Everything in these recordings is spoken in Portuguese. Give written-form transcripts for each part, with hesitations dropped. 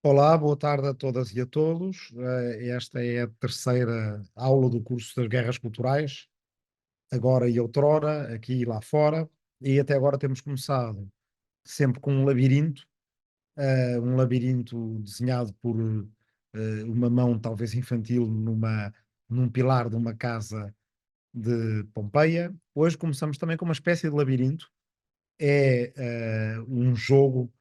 Olá, boa tarde a todas e a todos. Esta é a terceira aula do curso das Guerras Culturais, agora e outrora, aqui e lá fora, e até agora temos começado sempre com um labirinto desenhado por uma mão talvez infantil num pilar de uma casa de Pompeia. Hoje começamos também com uma espécie de labirinto, um jogo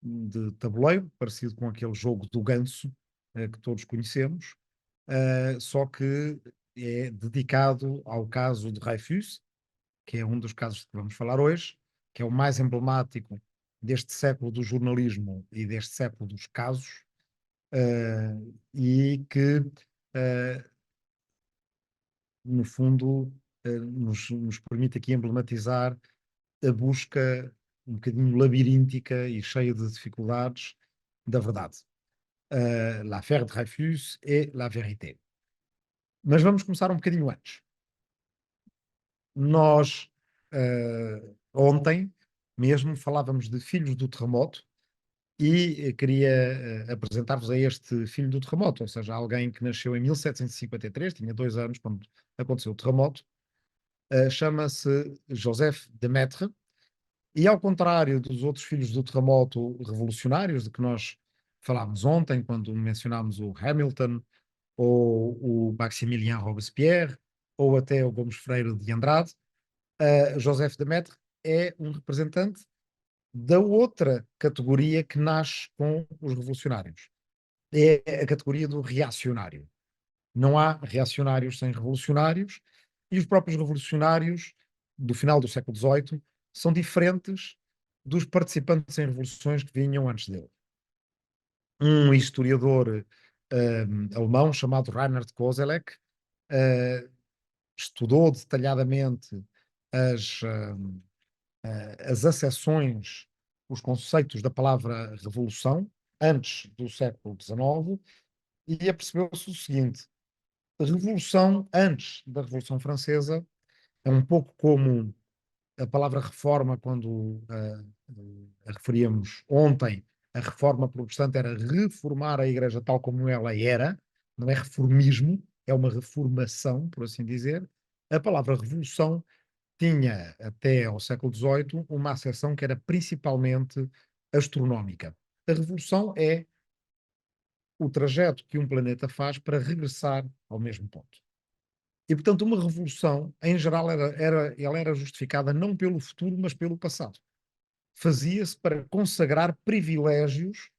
de tabuleiro, parecido com aquele jogo do ganso, que todos conhecemos, só que é dedicado ao caso de Dreyfus, que é um dos casos que vamos falar hoje, que é o mais emblemático deste século do jornalismo e deste século dos casos, e que, eh, no fundo, nos permite aqui emblematizar a busca um bocadinho labiríntica e cheia de dificuldades da verdade. L'affaire Dreyfus et la vérité. Mas vamos começar um bocadinho antes. Nós, ontem mesmo falávamos de filhos do terremoto e queria apresentar-vos a este filho do terremoto, ou seja, alguém que nasceu em 1753, tinha 2 anos quando aconteceu o terremoto, chama-se Joseph de Maistre. E ao contrário dos outros filhos do terremoto revolucionários de que nós falámos ontem, quando mencionámos o Hamilton, ou o Maximilien Robespierre, ou até o Gomes Freire de Andrade, Joseph de Maistre é um representante da outra categoria que nasce com os revolucionários. É a categoria do reacionário. Não há reacionários sem revolucionários, e os próprios revolucionários do final do século XVIII são diferentes dos participantes em revoluções que vinham antes dele. Um historiador alemão chamado Reinhard Koselleck eh, estudou detalhadamente as, as acessões, os conceitos da palavra revolução antes do século XIX e apercebeu-se o seguinte: a revolução antes da Revolução Francesa é um pouco como a palavra reforma, quando a referíamos ontem, a reforma protestante era reformar a Igreja tal como ela era, não é reformismo, é uma reformação, por assim dizer. A palavra revolução tinha, até ao século XVIII, uma acessão que era principalmente astronómica. A revolução é o trajeto que um planeta faz para regressar ao mesmo ponto. E, portanto, uma revolução, em geral, ela era justificada não pelo futuro, mas pelo passado. Fazia-se para consagrar privilégios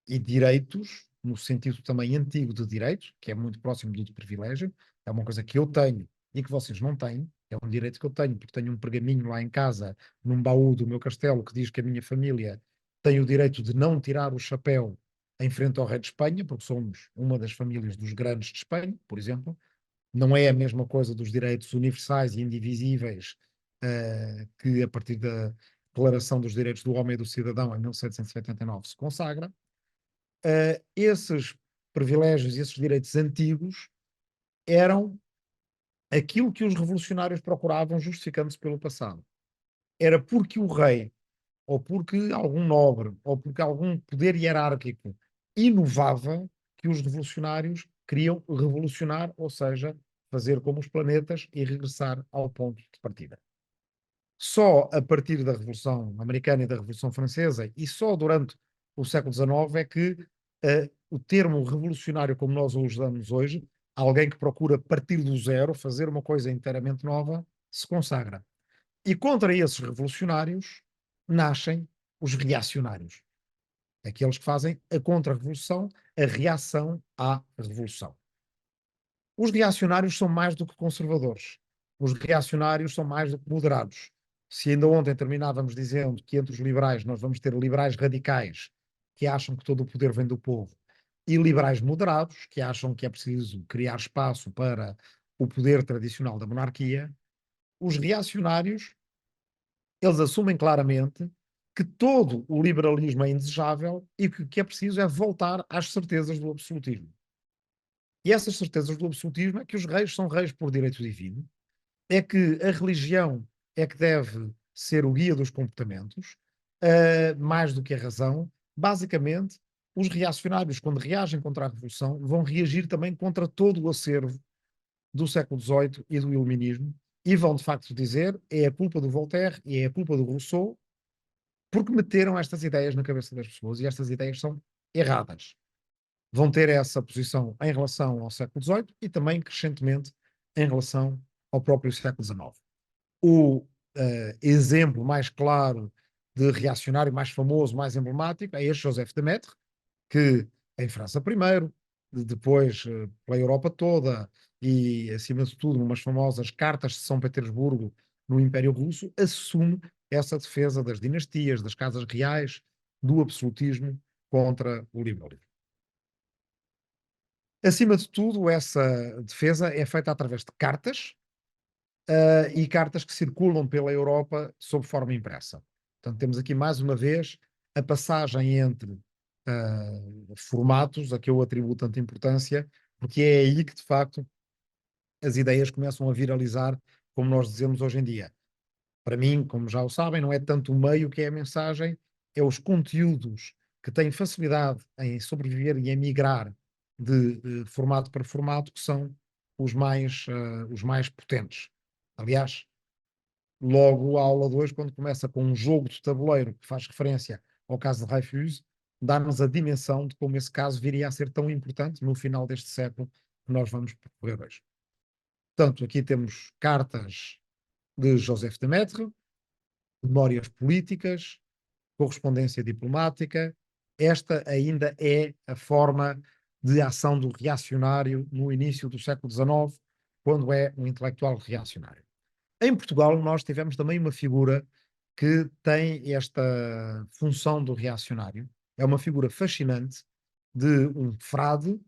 e direitos, no sentido também antigo de direito, que é muito próximo do de privilégio, é uma coisa que eu tenho e que vocês não têm, é um direito que eu tenho, porque tenho um pergaminho lá em casa, num baú do meu castelo, que diz que a minha família tem o direito de não tirar o chapéu em frente ao rei de Espanha, porque somos uma das famílias dos grandes de Espanha, por exemplo. Não é a mesma coisa dos direitos universais e indivisíveis, que a partir da Declaração dos Direitos do Homem e do Cidadão, em 1789, se consagra. Esses privilégios e esses direitos antigos eram aquilo que os revolucionários procuravam, justificando-se pelo passado. Era porque o rei, ou porque algum nobre, ou porque algum poder hierárquico inovava, que os revolucionários queriam revolucionar, ou seja, fazer como os planetas e regressar ao ponto de partida. Só a partir da Revolução Americana e da Revolução Francesa, e só durante o século XIX, é que o termo revolucionário, como nós o usamos hoje, alguém que procura partir do zero, fazer uma coisa inteiramente nova, se consagra. E contra esses revolucionários nascem os reacionários, aqueles que fazem a contra-revolução, a reação à revolução. Os reacionários são mais do que conservadores. Os reacionários são mais do que moderados. Se ainda ontem terminávamos dizendo que entre os liberais nós vamos ter liberais radicais, que acham que todo o poder vem do povo, e liberais moderados, que acham que é preciso criar espaço para o poder tradicional da monarquia, os reacionários, eles assumem claramente que todo o liberalismo é indesejável e que o que é preciso é voltar às certezas do absolutismo. E essas certezas do absolutismo é que os reis são reis por direito divino, é que a religião é que deve ser o guia dos comportamentos, mais do que a razão. Basicamente, os reacionários, quando reagem contra a Revolução, vão reagir também contra todo o acervo do século XVIII e do Iluminismo, e vão, de facto, dizer é a culpa do Voltaire e é a culpa do Rousseau, porque meteram estas ideias na cabeça das pessoas e estas ideias são erradas. Vão ter essa posição em relação ao século XVIII e também, crescentemente, em relação ao próprio século XIX. O exemplo mais claro de reacionário, mais famoso, mais emblemático, é este Joseph de Maistre, que em França primeiro, depois pela Europa toda e, acima de tudo, umas famosas cartas de São Petersburgo no Império Russo, assume essa defesa das dinastias, das casas reais, do absolutismo contra o liberalismo. Acima de tudo, essa defesa é feita através de cartas, e cartas que circulam pela Europa sob forma impressa. Portanto, temos aqui mais uma vez a passagem entre formatos a que eu atribuo tanta importância, porque é aí que de facto as ideias começam a viralizar, como nós dizemos hoje em dia. Para mim, como já o sabem, não é tanto o meio que é a mensagem, é os conteúdos que têm facilidade em sobreviver e em migrar de formato para formato que são os mais potentes. Aliás, logo a aula de hoje, quando começa com um jogo de tabuleiro que faz referência ao caso de Dreyfus, dá-nos a dimensão de como esse caso viria a ser tão importante no final deste século que nós vamos percorrer hoje. Portanto, aqui temos cartas de Joseph de Maistre, memórias políticas, correspondência diplomática. Esta ainda é a forma de ação do reacionário no início do século XIX, quando é um intelectual reacionário. Em Portugal, nós tivemos também uma figura que tem esta função do reacionário. É uma figura fascinante de um frade,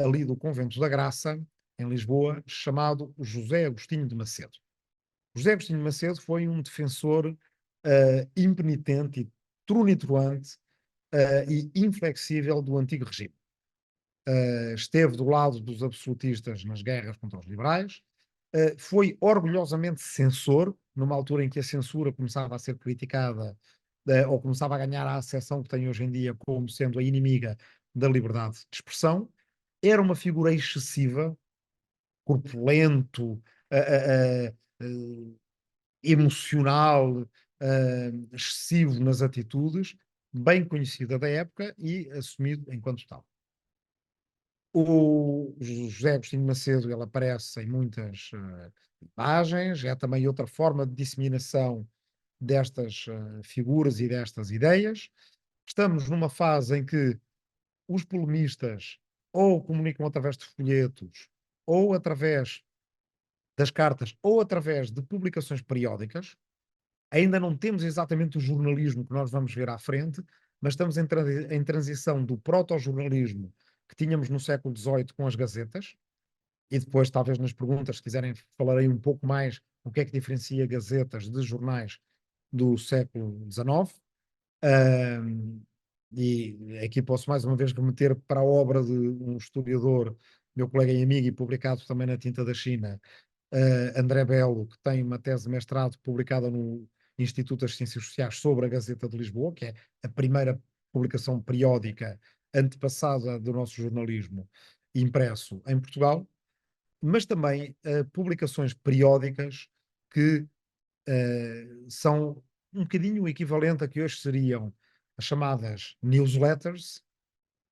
ali do Convento da Graça, em Lisboa, chamado José Agostinho de Macedo. José Agostinho de Macedo foi um defensor impenitente e trunitoante e inflexível do antigo regime. Esteve do lado dos absolutistas nas guerras contra os liberais, foi orgulhosamente censor, numa altura em que a censura começava a ser criticada, ou começava a ganhar a acessão que tem hoje em dia como sendo a inimiga da liberdade de expressão. Era uma figura excessiva, corpulento, emocional, excessivo nas atitudes, bem conhecida da época e assumido enquanto tal. O José Agostinho Macedo, ele aparece em muitas imagens, é também outra forma de disseminação destas figuras e destas ideias. Estamos numa fase em que os polemistas ou comunicam através de folhetos, ou através das cartas, ou através de publicações periódicas. Ainda não temos exatamente o jornalismo que nós vamos ver à frente, mas estamos em transição do proto-jornalismo que tínhamos no século XVIII com as gazetas, e depois, talvez nas perguntas, se quiserem, falarei um pouco mais o que é que diferencia gazetas de jornais do século XIX. Ahm, e aqui posso mais uma vez remeter para a obra de um historiador, meu colega e amigo, e publicado também na Tinta da China, André Belo, que tem uma tese de mestrado publicada no Instituto das Ciências Sociais sobre a Gazeta de Lisboa, que é a primeira publicação periódica antepassada do nosso jornalismo impresso em Portugal, mas também publicações periódicas que são um bocadinho o equivalente a que hoje seriam as chamadas newsletters,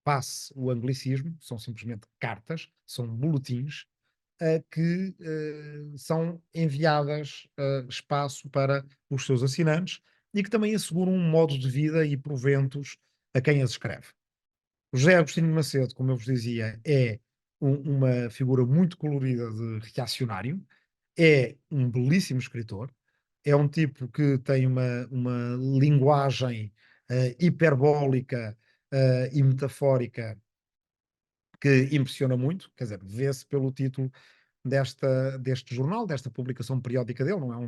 passe o anglicismo, são simplesmente cartas, são boletins, que são enviadas espaço para os seus assinantes e que também asseguram um modo de vida e proventos a quem as escreve. O José Agostinho de Macedo, como eu vos dizia, é uma figura muito colorida de reacionário, é um belíssimo escritor, é um tipo que tem uma linguagem hiperbólica e metafórica que impressiona muito, quer dizer, vê-se pelo título deste jornal, desta publicação periódica dele, não é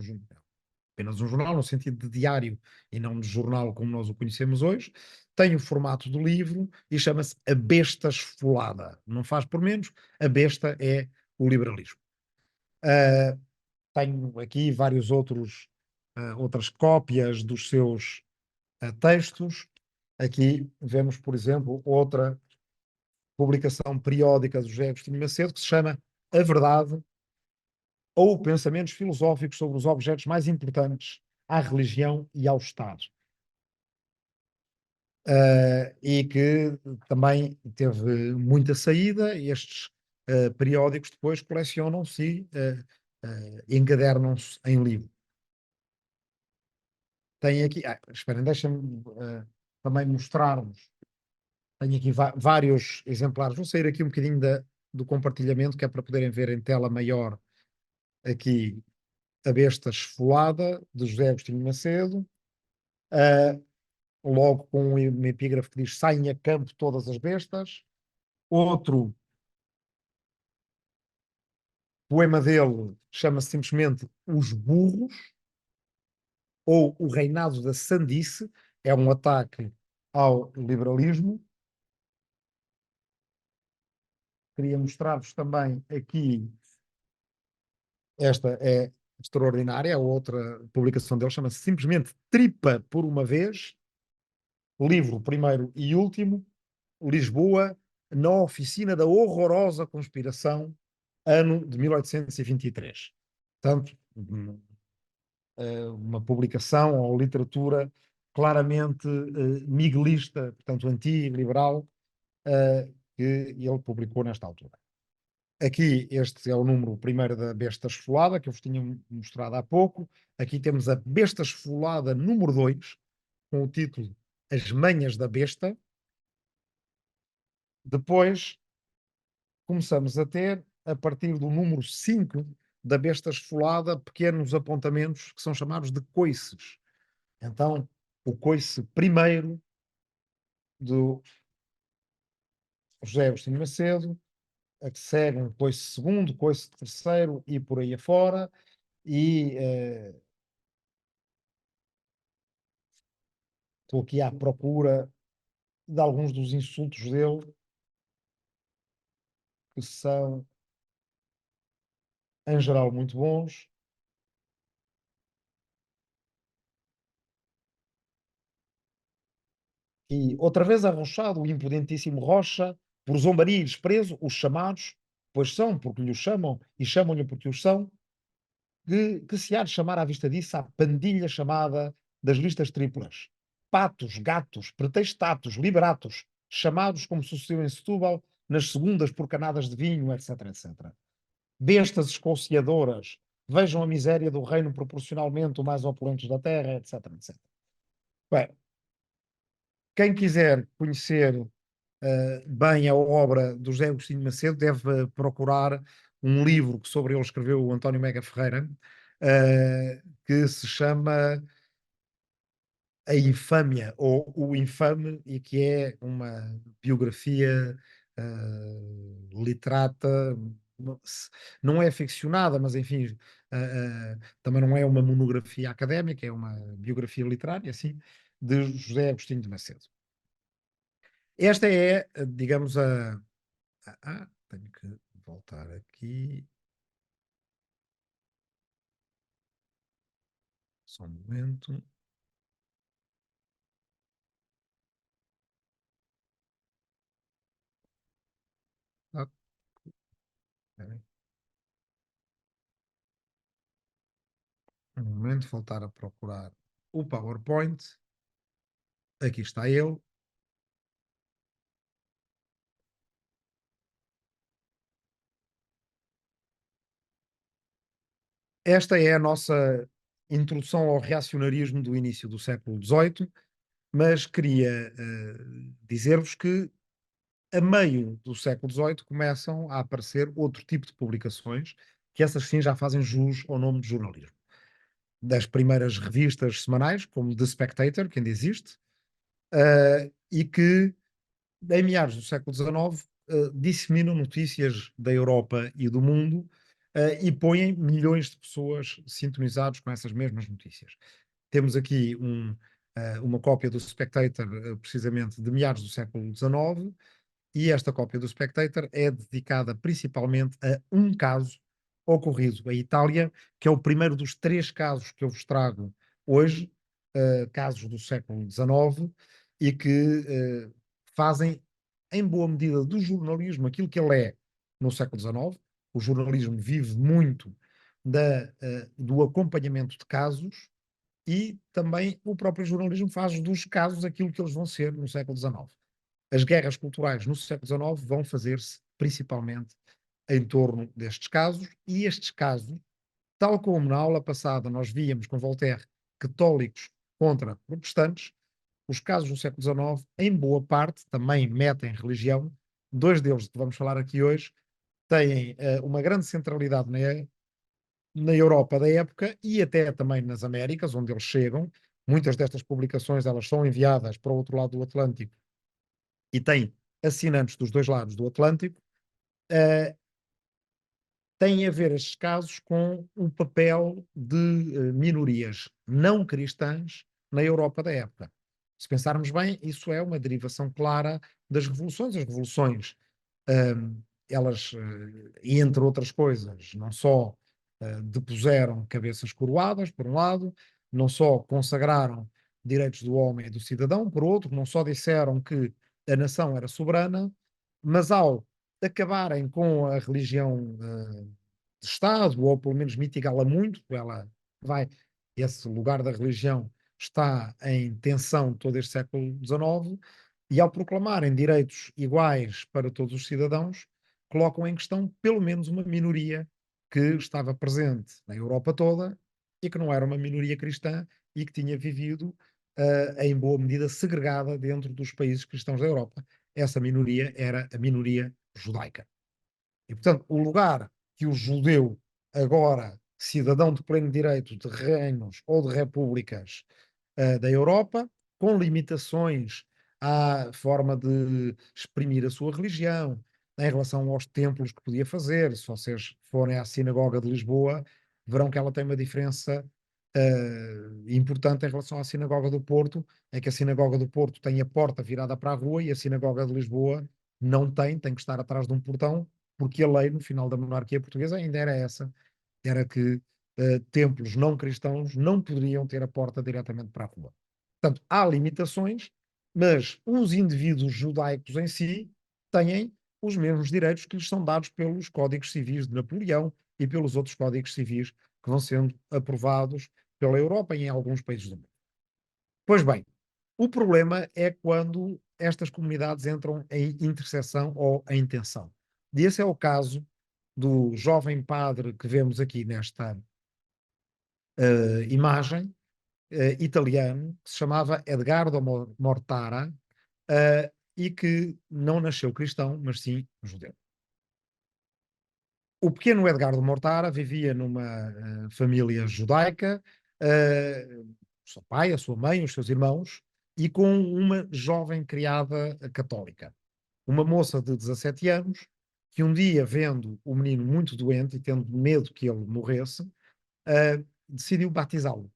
apenas um jornal no sentido de diário e não de jornal como nós o conhecemos hoje, tem o formato do livro e chama-se A Besta Esfolada. Não faz por menos, a besta é o liberalismo. Uh, Tenho aqui vários outras cópias dos seus textos. Aqui vemos, por exemplo, outra publicação periódica do José Agostinho Macedo, que se chama A Verdade ou Pensamentos Filosóficos sobre os Objetos Mais Importantes à Religião e ao Estado. E que também teve muita saída. Estes periódicos depois colecionam-se e encadernam-se em livro. Tem aqui, esperem, deixem-me também mostrar-vos. Tenho aqui vários exemplares. Vou sair aqui um bocadinho do compartilhamento, que é para poderem ver em tela maior aqui a besta esfolada de José Agostinho Macedo, uh, logo com um epígrafe que diz: saem a campo todas as bestas. Outro poema dele chama-se simplesmente Os Burros, ou O Reinado da Sandice. É um ataque ao liberalismo. Queria mostrar-vos também aqui, esta é extraordinária, a outra publicação dele chama-se simplesmente Tripa por uma Vez, livro primeiro e último, Lisboa, na oficina da horrorosa conspiração, ano de 1823. Portanto, uma publicação ou literatura claramente miguelista, portanto anti-liberal, que ele publicou nesta altura. Aqui este é o número primeiro da Besta Esfolada, que eu vos tinha mostrado há pouco. Aqui temos a Besta Esfolada número 2, com o título As Manhas da Besta. Depois começamos a ter, a partir do número 5 da Besta Esfolada, pequenos apontamentos que são chamados de coices. Então, o coice primeiro do José Agostinho Macedo, a que segue um coice segundo, coice terceiro e por aí afora, e estou aqui à procura de alguns dos insultos dele, que são, em geral, muito bons. E outra vez arrochado o impudentíssimo Rocha, por zombaria e desprezo, os chamados, pois são porque lhe chamam e chamam-lhe porque os são, que se há de chamar à vista disso a pandilha chamada das listas triplas. Patos, gatos, pretextatos, liberatos, chamados como sucedeu em Setúbal, nas segundas porcanadas de vinho, etc, etc. Bestas escociadoras, vejam a miséria do reino proporcionalmente o mais opulentos da terra, etc, etc. Bem, quem quiser conhecer bem a obra do José Agostinho Macedo deve procurar um livro que sobre ele escreveu o António Mega Ferreira, que se chama A Infâmia, ou O Infame, e que é uma biografia literata, não é ficcionada, mas enfim, também não é uma monografia académica, é uma biografia literária, assim, de José Agostinho de Macedo. Esta é, digamos, tenho que voltar aqui. Só um momento. Ah, espera aí. Um momento, voltar a procurar o PowerPoint. Aqui está ele. Esta é a nossa introdução ao reacionarismo do início do século XVIII, mas queria dizer-vos que a meio do século XVIII começam a aparecer outro tipo de publicações, que essas sim já fazem jus ao nome de jornalismo. Das primeiras revistas semanais, como The Spectator, que ainda existe, e que em meados do século XIX, disseminam notícias da Europa e do mundo, e põem milhões de pessoas sintonizados com essas mesmas notícias. Temos aqui uma cópia do Spectator, precisamente de meados do século XIX, e esta cópia do Spectator é dedicada principalmente a um caso ocorrido em Itália, que é o primeiro dos 3 casos que eu vos trago hoje, casos do século XIX, e que fazem, em boa medida, do jornalismo aquilo que ele é no século XIX. O jornalismo vive muito do acompanhamento de casos e também o próprio jornalismo faz dos casos aquilo que eles vão ser no século XIX. As guerras culturais no século XIX vão fazer-se principalmente em torno destes casos, e estes casos, tal como na aula passada nós víamos com Voltaire, católicos contra protestantes, os casos do século XIX, em boa parte, também metem religião. Dois deles que vamos falar aqui hoje têm uma grande centralidade na Europa da época e até também nas Américas, onde eles chegam. Muitas destas publicações elas são enviadas para o outro lado do Atlântico e têm assinantes dos dois lados do Atlântico. Uh, Têm a ver estes casos com o papel de minorias não cristãs na Europa da época. Se pensarmos bem, isso é uma derivação clara das revoluções. As revoluções, hum, elas, e entre outras coisas, não só depuseram cabeças coroadas, por um lado, não só consagraram direitos do homem e do cidadão, por outro, não só disseram que a nação era soberana, mas ao acabarem com a religião de Estado, ou pelo menos mitigá-la muito, ela vai, esse lugar da religião está em tensão todo este século XIX, e ao proclamarem direitos iguais para todos os cidadãos, colocam em questão pelo menos uma minoria que estava presente na Europa toda e que não era uma minoria cristã e que tinha vivido em boa medida segregada dentro dos países cristãos da Europa. Essa minoria era a minoria judaica. E, portanto, o lugar que o judeu, agora cidadão de pleno direito de reinos ou de repúblicas da Europa, com limitações à forma de exprimir a sua religião, em relação aos templos que podia fazer. Se vocês forem à Sinagoga de Lisboa, verão que ela tem uma diferença importante em relação à Sinagoga do Porto, é que a Sinagoga do Porto tem a porta virada para a rua e a Sinagoga de Lisboa não tem, tem que estar atrás de um portão, porque a lei no final da monarquia portuguesa ainda era essa, era que templos não cristãos não poderiam ter a porta diretamente para a rua. Portanto, há limitações, mas os indivíduos judaicos em si têm os mesmos direitos que lhes são dados pelos códigos civis de Napoleão e pelos outros códigos civis que vão sendo aprovados pela Europa e em alguns países do mundo. Pois bem, o problema é quando estas comunidades entram em interseção ou em tensão. E esse é o caso do jovem padre que vemos aqui nesta imagem, italiano, que se chamava Edgardo Mortara, e que não nasceu cristão, mas sim judeu. O pequeno Edgardo Mortara vivia numa família judaica, o seu pai, a sua mãe, os seus irmãos, e com uma jovem criada católica. Uma moça de 17 anos, que um dia, vendo o menino muito doente e tendo medo que ele morresse, decidiu batizá-lo.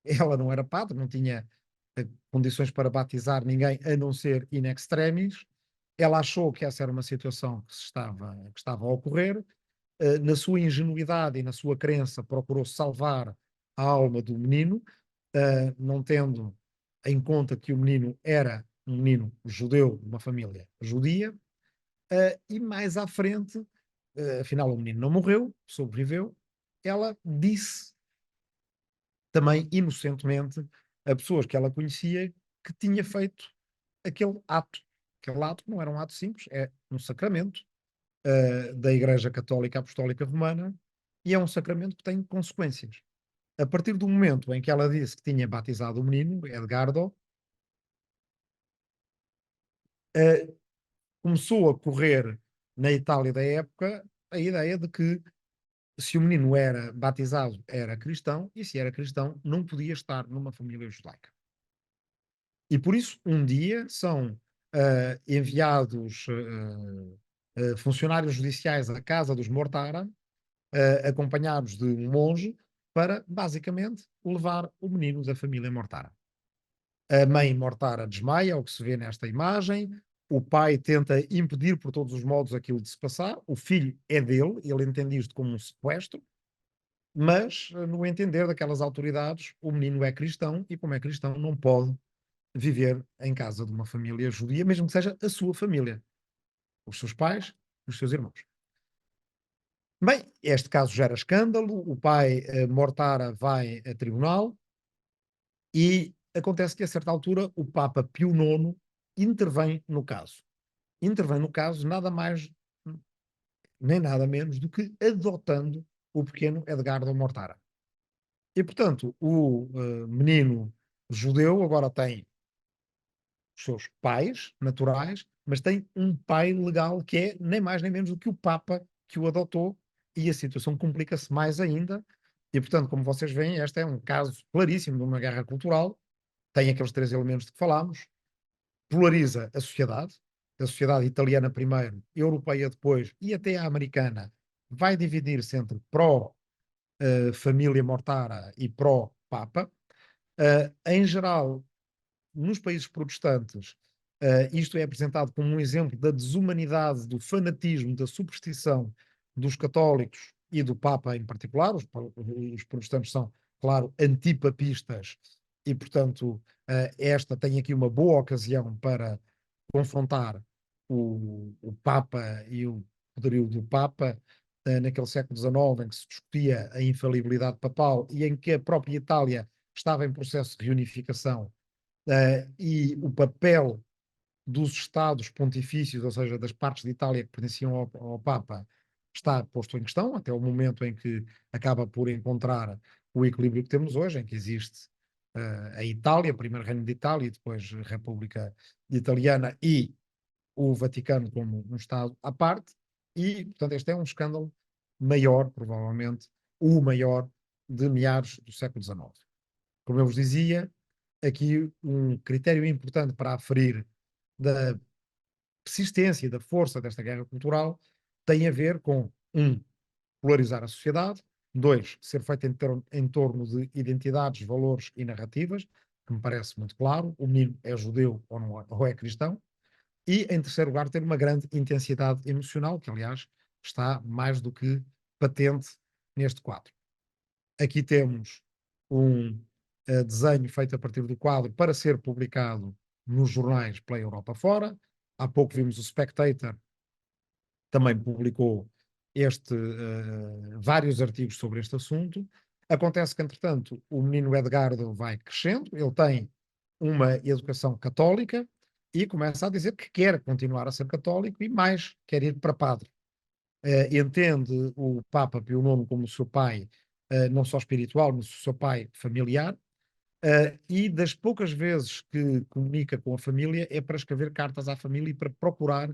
Ela não era padre, não tinha condições para batizar ninguém a não ser in extremis. Ela achou que essa era uma situação que estava a ocorrer. Na sua ingenuidade e na sua crença, procurou salvar a alma do menino, não tendo em conta que o menino era um menino judeu, de uma família judia, e mais à frente, afinal o menino não morreu, sobreviveu, ela disse também inocentemente a pessoas que ela conhecia que tinha feito aquele ato. Aquele ato não era um ato simples, é um sacramento da Igreja Católica Apostólica Romana e é um sacramento que tem consequências. A partir do momento em que ela disse que tinha batizado o menino, Edgardo, uh, começou a correr na Itália da época a ideia de que se o menino era batizado, era cristão, e se era cristão, não podia estar numa família judaica. E por isso, um dia, são enviados funcionários judiciais à casa dos Mortara, acompanhados de um monge, para, basicamente, levar o menino da família Mortara. A mãe Mortara desmaia, o que se vê nesta imagem. O pai tenta impedir por todos os modos aquilo de se passar. O filho é dele, ele entende isto como um sequestro, mas, no entender daquelas autoridades, o menino é cristão e, como é cristão, não pode viver em casa de uma família judia, mesmo que seja a sua família, os seus pais, os seus irmãos. Bem, este caso gera escândalo, o pai, Mortara, vai a tribunal e acontece que a certa altura o Papa Pio IX intervém no caso. Intervém no caso nada mais nem nada menos do que adotando o pequeno Edgardo Mortara. E portanto, o menino judeu agora tem os seus pais naturais, mas tem um pai legal que é nem mais nem menos do que o Papa que o adotou, e a situação complica-se mais ainda. E portanto, como vocês veem, este é um caso claríssimo de uma guerra cultural, tem aqueles três elementos de que falámos, polariza a sociedade italiana primeiro, europeia depois e até a americana vai dividir-se entre pró-família Mortara e pró-Papa. Em geral, nos países protestantes, isto é apresentado como um exemplo da desumanidade, do fanatismo, da superstição dos católicos e do Papa em particular. Os protestantes são, claro, antipapistas e, portanto, esta tem aqui uma boa ocasião para confrontar o Papa e o poderio do Papa, naquele século XIX em que se discutia a infalibilidade papal e em que a própria Itália estava em processo de reunificação, e o papel dos Estados pontifícios, ou seja, das partes de Itália que pertenciam ao Papa, está posto em questão, até o momento em que acaba por encontrar o equilíbrio que temos hoje, em que existe a Itália, primeiro Reino de Itália e depois a República Italiana e o Vaticano como um Estado à parte, e, portanto, este é um escândalo maior, provavelmente, o maior de meados do século XIX. Como eu vos dizia, aqui um critério importante para aferir da persistência e da força desta guerra cultural tem a ver com, um, polarizar a sociedade, dois, ser feita em torno de identidades, valores e narrativas, que me parece muito claro, o menino é judeu ou, não é, ou é cristão, e, em terceiro lugar, ter uma grande intensidade emocional, que, aliás, está mais do que patente neste quadro. Aqui temos um desenho feito a partir do quadro para ser publicado nos jornais pela Europa fora. Há pouco vimos o Spectator, também publicou vários artigos sobre este assunto. Acontece que, entretanto, o menino Edgardo vai crescendo, ele tem uma educação católica e começa a dizer que quer continuar a ser católico e mais, quer ir para padre. Entende o Papa Pio IX como o seu pai, não só espiritual, mas o seu pai familiar, e das poucas vezes que comunica com a família é para escrever cartas à família e para procurar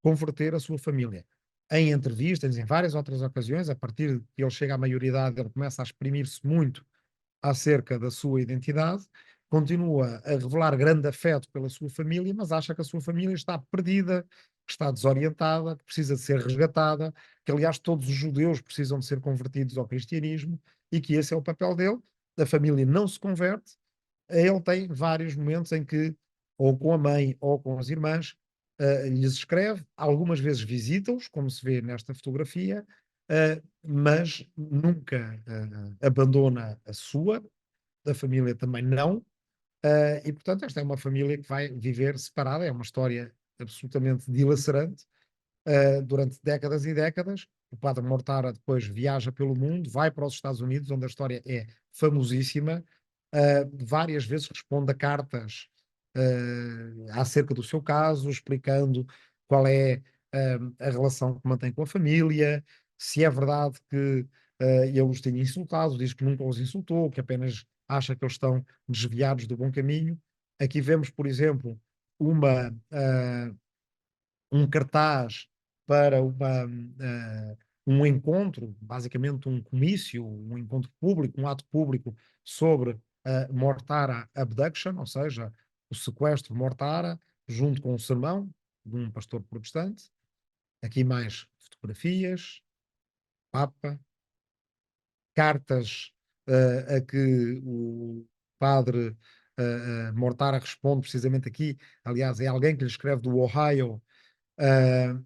converter a sua família. Em entrevistas, em várias outras ocasiões, a partir de que ele chega à maioridade, ele começa a exprimir-se muito acerca da sua identidade, continua a revelar grande afeto pela sua família, mas acha que a sua família está perdida, que está desorientada, que precisa de ser resgatada, que aliás todos os judeus precisam de ser convertidos ao cristianismo e que esse é o papel dele. A família não se converte, ele tem vários momentos em que, ou com a mãe ou com as irmãs, lhes escreve, algumas vezes visita-os, como se vê nesta fotografia, mas nunca abandona a sua, da família também não, e portanto esta é uma família que vai viver separada, é uma história absolutamente dilacerante, durante décadas e décadas. O padre Mortara depois viaja pelo mundo, vai para os Estados Unidos, onde a história é famosíssima, várias vezes responde a cartas acerca do seu caso, explicando qual é a relação que mantém com a família, se é verdade que ele os tinha insultado, diz que nunca os insultou, que apenas acha que eles estão desviados do bom caminho. Aqui vemos, por exemplo, uma, um cartaz para um encontro, basicamente um comício, um encontro público, um ato público sobre a Mortara Abduction, ou seja, o sequestro de Mortara, junto com um sermão de um pastor protestante. Aqui mais fotografias, Papa, cartas a que o padre Mortara responde precisamente aqui. Aliás, é alguém que lhe escreve do Ohio, uh,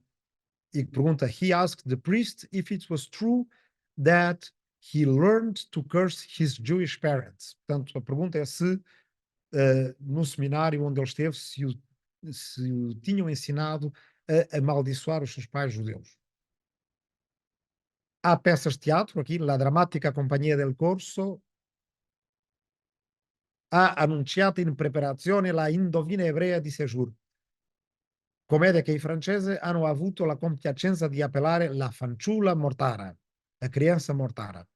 e pergunta: He asked the priest if it was true that he learned to curse his Jewish parents. Portanto, a pergunta é se no seminário onde ele esteve, se o tinham ensinado a amaldiçoar os seus pais judeus. Há peças de teatro aqui, La Drammatica Compagnia del Corso ha annunciato in preparazione la Indovina Ebrea di Séjour, commedia che i francesi hanno avuto la compiacenza di appellare La Fanciulla Mortara, a criança mortara.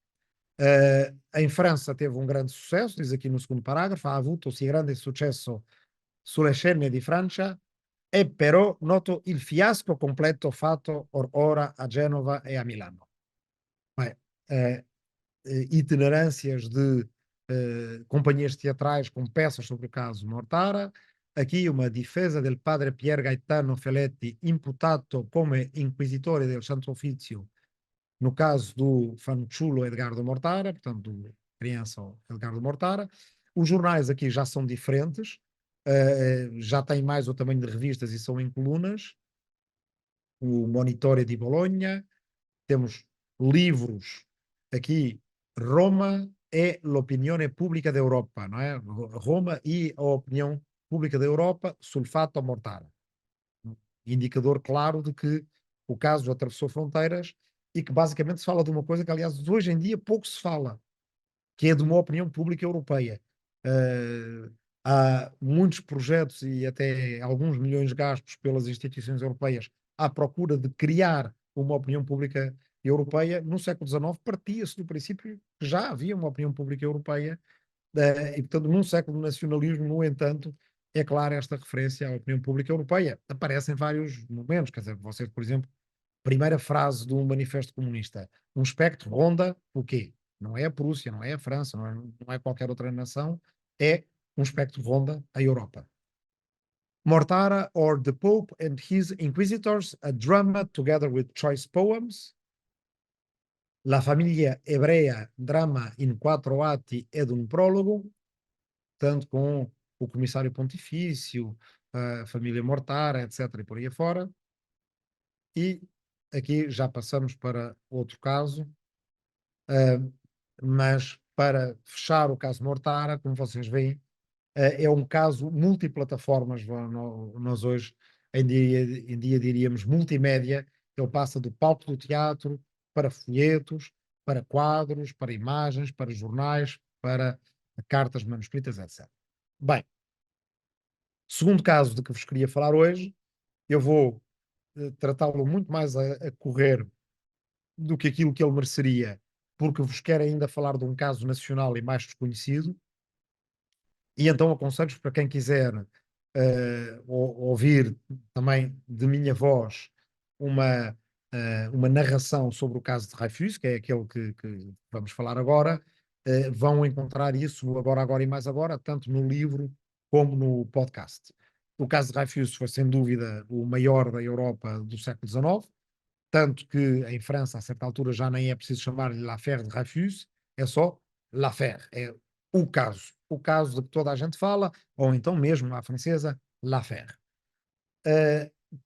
Em França teve um grande sucesso, diz aqui no segundo parágrafo, ha avuto-si grande successo sulle scene di Francia, è però noto il fiasco completo fatto or ora a Genova e a Milano. Bem, itinerâncias de companhias teatrais com peças sobre o caso Mortara. Aqui uma difesa del padre Pier Gaetano Feletti, imputato come inquisitore del Santo Officio no caso do Fanciullo Edgardo Mortara, portanto, do criança Edgardo Mortara. Os jornais aqui já são diferentes, já têm mais o tamanho de revistas e são em colunas. O Monitore di Bologna, temos livros aqui, Roma e l'opinione pubblica d'Europa, não é? Roma e a opinião pública da Europa sul fatto Mortara. Indicador claro de que o caso atravessou fronteiras e que basicamente se fala de uma coisa que, aliás, hoje em dia pouco se fala, que é de uma opinião pública europeia. Há muitos projetos e até alguns milhões gastos pelas instituições europeias à procura de criar uma opinião pública europeia. No século XIX partia-se do princípio que já havia uma opinião pública europeia, e portanto num século de nacionalismo, no entanto, é clara esta referência à opinião pública europeia. Aparece em vários momentos, quer dizer, vocês, por exemplo, primeira frase do Manifesto Comunista, um espectro ronda o quê? Não é a Prússia, não é a França, não é qualquer outra nação, é um espectro ronda a Europa. Mortara or the Pope and his Inquisitors, a drama together with choice poems. La famiglia ebrea, drama in 4 atti ed un prologo, tanto com o comissário pontifício, a família Mortara, etc. e por aí afora. E aqui já passamos para outro caso, mas para fechar o caso Mortara, como vocês veem, é um caso multiplataformas. Nós hoje em dia diríamos multimédia. Ele passa do palco do teatro para folhetos, para quadros, para imagens, para jornais, para cartas manuscritas, etc. Bem, segundo caso de que vos queria falar hoje, eu vou tratá-lo muito mais a correr do que aquilo que ele mereceria, porque vos quero ainda falar de um caso nacional e mais desconhecido, e então aconselho-vos para quem quiser ouvir também de minha voz uma narração sobre o caso de Dreyfus, que é aquele que vamos falar agora. Vão encontrar isso no Agora, Agora e Mais Agora, tanto no livro como no podcast. O caso de Dreyfus foi, sem dúvida, o maior da Europa do século XIX, tanto que em França, a certa altura, já nem é preciso chamar-lhe l'affaire de Dreyfus, é só l'affaire, é o caso de que toda a gente fala, ou então mesmo à francesa, l'affaire.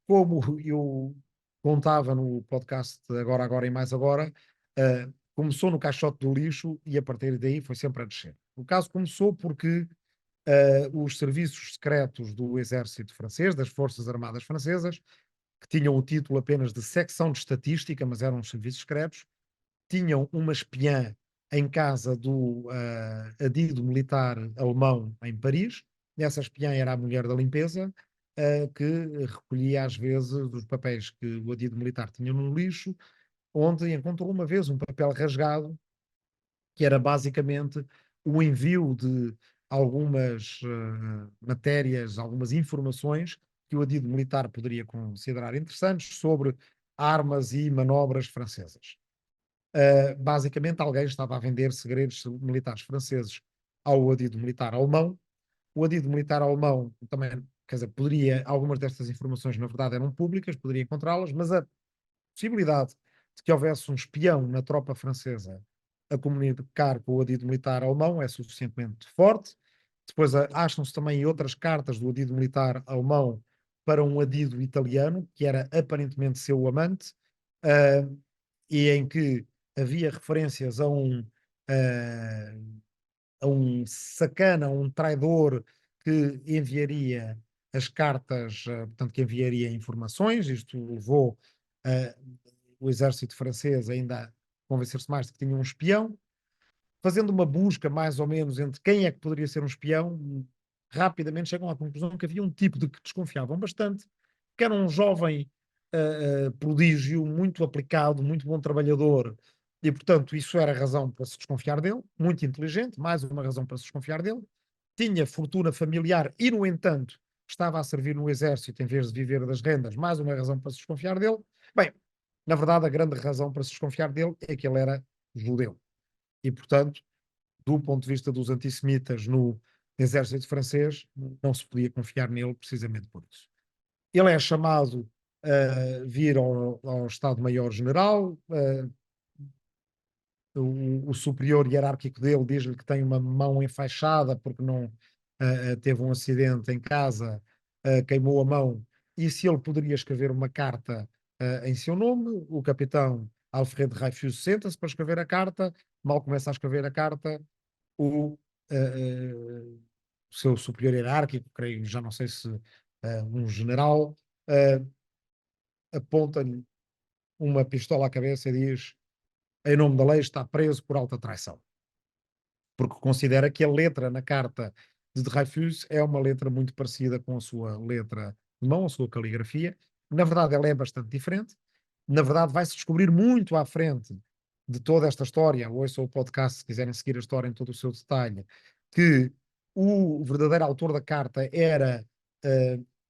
Como eu contava no podcast Agora, Agora e Mais Agora, começou no caixote do lixo e a partir daí foi sempre a descer. O caso começou porque os serviços secretos do exército francês, das Forças Armadas Francesas, que tinham o título apenas de secção de estatística, mas eram os serviços secretos, tinham uma espiã em casa do adido militar alemão em Paris. Essa espiã era a mulher da limpeza, que recolhia às vezes os papéis que o adido militar tinha no lixo, onde encontrou uma vez um papel rasgado, que era basicamente o envio de algumas matérias, algumas informações que o adido militar poderia considerar interessantes sobre armas e manobras francesas. Basicamente, alguém estava a vender segredos militares franceses ao adido militar alemão. O adido militar alemão também, quer dizer, algumas destas informações na verdade eram públicas, poderia encontrá-las, mas a possibilidade de que houvesse um espião na tropa francesa a comunicar com o adido militar alemão é suficientemente forte. Depois acham-se também outras cartas do adido militar alemão para um adido italiano, que era aparentemente seu amante, e em que havia referências a um a um sacana, a um traidor que enviaria as cartas, portanto, que enviaria informações. Isto levou eh, o exército francês ainda a convencer-se mais de que tinha um espião. Fazendo uma busca mais ou menos entre quem é que poderia ser um espião, rapidamente chegam à conclusão que havia um tipo de que desconfiavam bastante, que era um jovem prodígio, muito aplicado, muito bom trabalhador, e portanto isso era razão para se desconfiar dele, muito inteligente, mais uma razão para se desconfiar dele. Tinha fortuna familiar e, no entanto, estava a servir no exército em vez de viver das rendas, mais uma razão para se desconfiar dele. Bem, na verdade, a grande razão para se desconfiar dele é que ele era judeu. E, portanto, do ponto de vista dos antissemitas no exército francês, não se podia confiar nele precisamente por isso. Ele é chamado a vir ao Estado-Maior-General, o superior hierárquico dele diz-lhe que tem uma mão enfaixada porque não teve um acidente em casa, queimou a mão, e se ele poderia escrever uma carta em seu nome, o capitão Alfred Dreyfus senta-se para escrever a carta, mal começa a escrever a carta, o, o seu superior hierárquico, creio, já não sei se um general, aponta-lhe uma pistola à cabeça e diz: em nome da lei, está preso por alta traição. Porque considera que a letra na carta de Dreyfus é uma letra muito parecida com a sua letra de mão, a sua caligrafia. Na verdade, ela é bastante diferente. Na verdade, vai-se descobrir muito à frente de toda esta história, ouçam o podcast se quiserem seguir a história em todo o seu detalhe, que o verdadeiro autor da carta era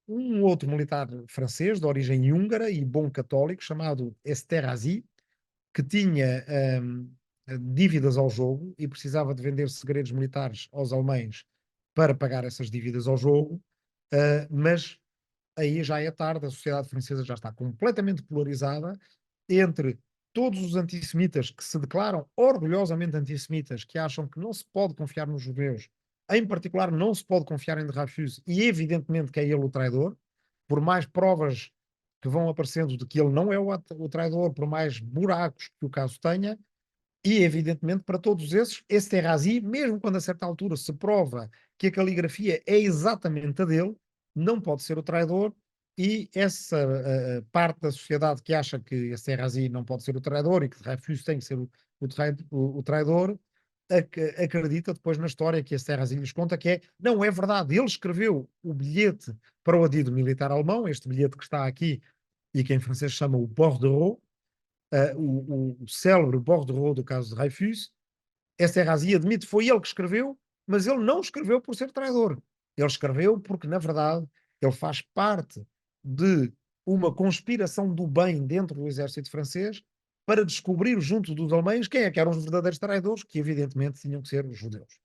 um outro militar francês de origem húngara e bom católico, chamado Esterhazy, que tinha dívidas ao jogo e precisava de vender segredos militares aos alemães para pagar essas dívidas ao jogo, mas aí já é tarde, a sociedade francesa já está completamente polarizada entre todos os antissemitas que se declaram orgulhosamente antissemitas, que acham que não se pode confiar nos judeus, em particular não se pode confiar em Dreyfus, e evidentemente que é ele o traidor, por mais provas que vão aparecendo de que ele não é o traidor, por mais buracos que o caso tenha, e, evidentemente, para todos esses, esse Terrazi, mesmo quando a certa altura se prova que a caligrafia é exatamente a dele, não pode ser o traidor, e essa parte da sociedade que acha que esse Terrazi não pode ser o traidor e que Dreyfus tem que ser o traidor, acredita depois na história que esse Terrazi lhes conta que é, não é verdade, ele escreveu o bilhete para o adido militar alemão, este bilhete que está aqui e que em francês se chama o bordereau, o célebre bordereau do caso de Dreyfus. Esterhazy admite que foi ele que escreveu, mas ele não escreveu por ser traidor. Ele escreveu porque, na verdade, ele faz parte de uma conspiração do bem dentro do exército francês para descobrir junto dos alemães quem é que eram os verdadeiros traidores, que evidentemente tinham que ser os judeus.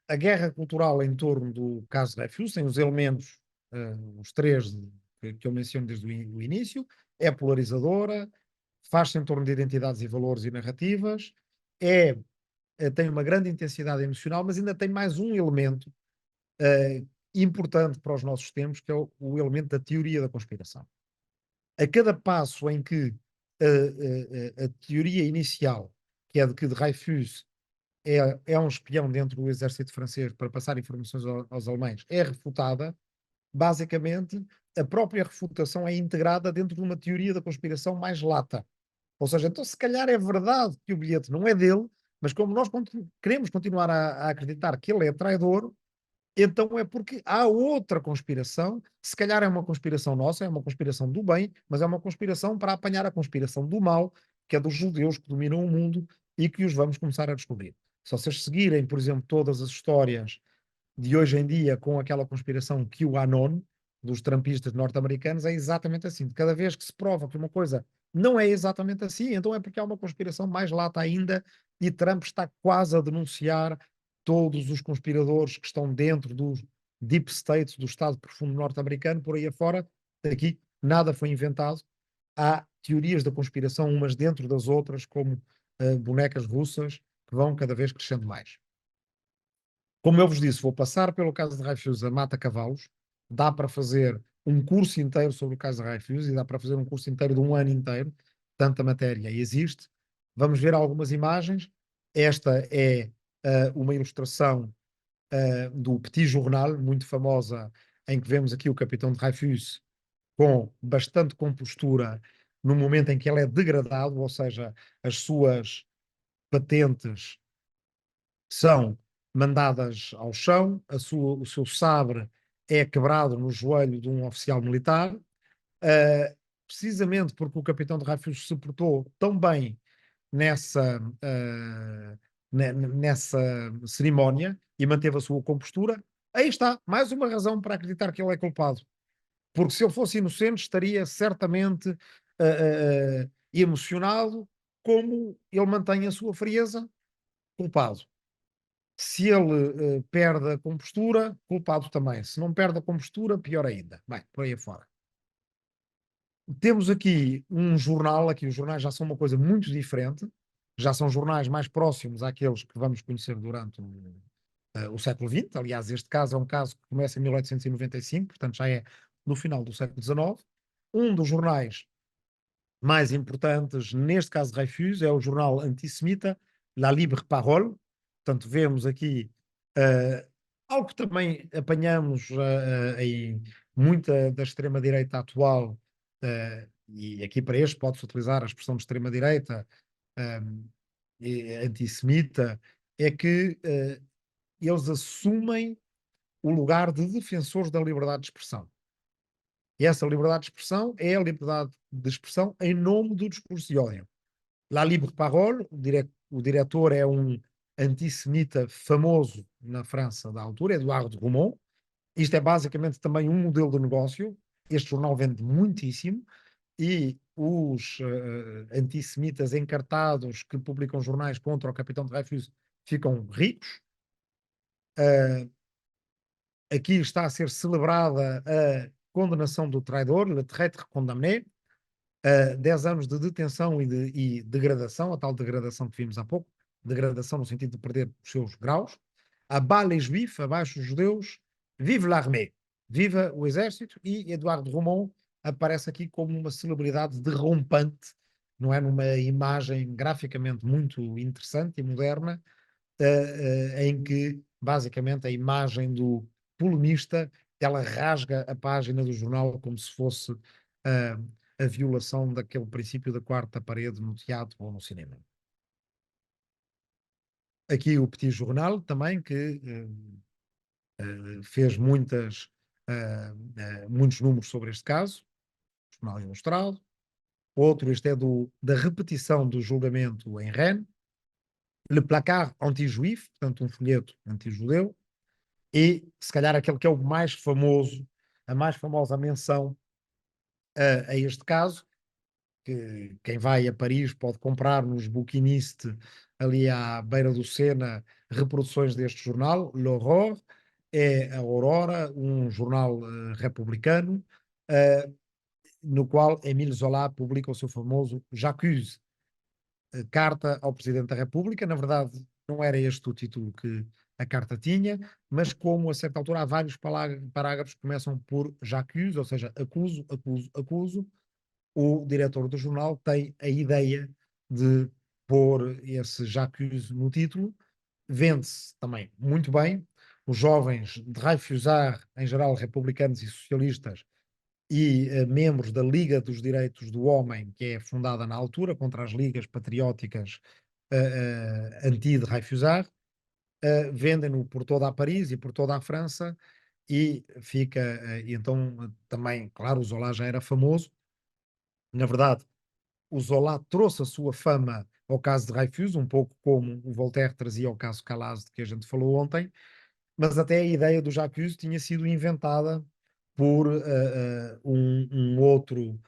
A guerra cultural em torno do caso de Dreyfus tem os elementos, os três que eu menciono desde o início, é polarizadora, faz-se em torno de identidades e valores e narrativas, é, tem uma grande intensidade emocional, mas ainda tem mais um elemento importante para os nossos tempos, que é o elemento da teoria da conspiração. A cada passo em que a teoria inicial, que é de que Dreyfus é um espião dentro do exército francês para passar informações aos alemães, é refutada, basicamente, a própria refutação é integrada dentro de uma teoria da conspiração mais lata. Ou seja, então se calhar é verdade que o bilhete não é dele, mas como nós queremos continuar a acreditar que ele é traidor, então é porque há outra conspiração, se calhar é uma conspiração nossa, é uma conspiração do bem, mas é uma conspiração para apanhar a conspiração do mal, que é dos judeus que dominam o mundo e que os vamos começar a descobrir. Se vocês seguirem, por exemplo, todas as histórias de hoje em dia com aquela conspiração QAnon dos trampistas norte-americanos, é exatamente assim. Cada vez que se prova que uma coisa não é exatamente assim, então é porque há uma conspiração mais lata ainda e Trump está quase a denunciar todos os conspiradores que estão dentro do deep state, do Estado profundo norte-americano, por aí afora. Aqui nada foi inventado. Há teorias da conspiração umas dentro das outras, como bonecas russas, que vão cada vez crescendo mais. Como eu vos disse, vou passar pelo caso de Dreyfus a mata-cavalos. Dá para fazer um curso inteiro sobre o caso de Dreyfus e dá para fazer um curso inteiro de um ano inteiro. Tanta matéria existe. Vamos ver algumas imagens. Esta é uma ilustração do Petit Journal, muito famosa, em que vemos aqui o capitão de Dreyfus com bastante compostura no momento em que ele é degradado, ou seja, as suas patentes são mandadas ao chão, o seu sabre é quebrado no joelho de um oficial militar, precisamente porque o capitão de Dreyfus se portou tão bem nessa, nessa cerimónia e manteve a sua compostura. Aí está, mais uma razão para acreditar que ele é culpado. Porque se ele fosse inocente, estaria certamente emocionado, como ele mantém a sua frieza, culpado. Se ele perde a compostura, culpado também. Se não perde a compostura, pior ainda. Bem, por aí afora. Temos aqui um jornal, aqui os jornais já são uma coisa muito diferente, já são jornais mais próximos àqueles que vamos conhecer durante o século XX. Aliás, este caso é um caso que começa em 1895, portanto já é no final do século XIX. Um dos jornais mais importantes, neste caso de Dreyfus, é o jornal antissemita La Libre Parole. Portanto, vemos aqui algo que também apanhamos em muita da extrema-direita atual, e aqui para este pode-se utilizar a expressão de extrema-direita antissemita, é que eles assumem o lugar de defensores da liberdade de expressão. E essa liberdade de expressão é a liberdade de expressão em nome do discurso de ódio. La Libre Parole, o diretor é um antissemita famoso na França da altura, Eduardo Roumont. Isto é basicamente também um modelo de negócio. Este jornal vende muitíssimo e os antissemitas encartados que publicam jornais contra o capitão de Dreyfus ficam ricos. Aqui está a ser celebrada a condenação do traidor, le traître condamné, 10 anos de detenção e degradação, a tal degradação que vimos há pouco, degradação no sentido de perder os seus graus. A bas les juifs, abaixo os judeus, vive l'armée, viva o exército, e Eduardo Roumont aparece aqui como uma celebridade derrompante, não é? Numa imagem graficamente muito interessante e moderna, em que basicamente a imagem do polemista, ela rasga a página do jornal como se fosse a violação daquele princípio da quarta parede no teatro ou no cinema. Aqui o Petit Jornal também, que fez muitos números sobre este caso, jornal ilustrado. Outro, este é da repetição do julgamento em Rennes. Le Placard anti-juif, portanto um folheto anti-judeu. E, se calhar, aquele que é o mais famoso, a mais famosa menção a este caso, que quem vai a Paris pode comprar nos Bouquinistes, ali à beira do Sena, reproduções deste jornal, L'Aurore, é a Aurora, um jornal republicano, no qual Émile Zola publica o seu famoso J'accuse, carta ao Presidente da República. Na verdade, não era este o título que a carta tinha, mas como a certa altura há vários parágrafos que começam por j'accuse, ou seja, acuso, acuso, acuso, o diretor do jornal tem a ideia de pôr esse j'accuse no título. Vende-se também muito bem. Os jovens Dreyfusards, em geral republicanos e socialistas, e membros da Liga dos Direitos do Homem, que é fundada na altura contra as ligas patrióticas anti-Dreyfusard, vendem-no por toda a Paris e por toda a França, e fica, e então também, claro, o Zola já era famoso. Na verdade, o Zola trouxe a sua fama ao caso de Dreyfus, um pouco como o Voltaire trazia ao caso Calas, de que a gente falou ontem, mas até a ideia do Jacques tinha sido inventada por um outro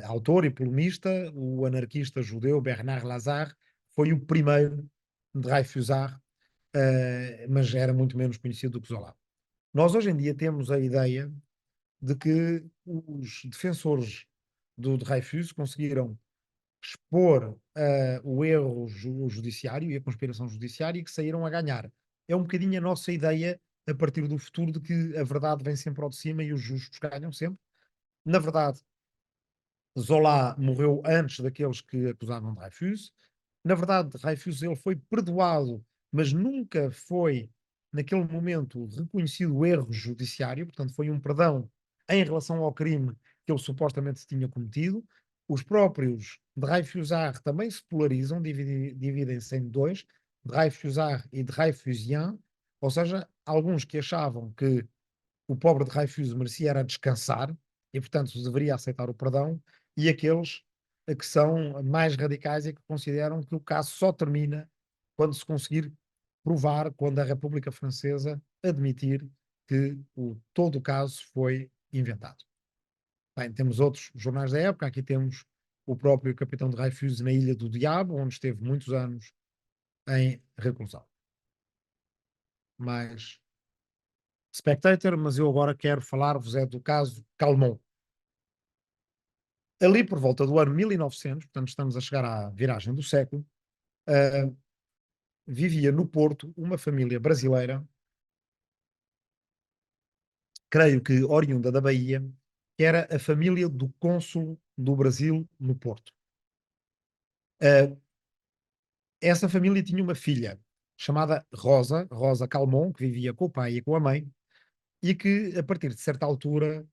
autor e polemista, o anarquista judeu Bernard Lazare, foi o primeiro Dreyfusard, mas era muito menos conhecido do que Zola. Nós hoje em dia temos a ideia de que os defensores do Dreyfus conseguiram expor o erro judiciário e a conspiração judiciária, e que saíram a ganhar. É um bocadinho a nossa ideia a partir do futuro de que a verdade vem sempre ao de cima e os justos ganham sempre. Na verdade, Zola morreu antes daqueles que acusavam Dreyfus. Na verdade, Dreyfus ele foi perdoado mas nunca foi, naquele momento, reconhecido o erro judiciário, portanto, foi um perdão em relação ao crime que ele supostamente tinha cometido. Os próprios Dreyfusard também se polarizam, dividem-se em dois, Dreyfusard e Dreyfusian, ou seja, alguns que achavam que o pobre de Dreyfus merecia era descansar e, portanto, deveria aceitar o perdão, e aqueles que são mais radicais e que consideram que o caso só termina quando se conseguir provar, quando a República Francesa admitir que todo o caso foi inventado. Bem, temos outros jornais da época, aqui temos o próprio capitão de Dreyfus na Ilha do Diabo, onde esteve muitos anos em reclusão. Mais Spectator, mas eu agora quero falar-vos do caso Calmon. Ali por volta do ano 1900, portanto estamos a chegar à viragem do século, ah, vivia no Porto uma família brasileira, creio que oriunda da Bahia, que era a família do cônsul do Brasil no Porto. Ah, essa família tinha uma filha chamada Rosa, Rosa Calmon, que vivia com o pai e com a mãe, e que, a partir de certa altura,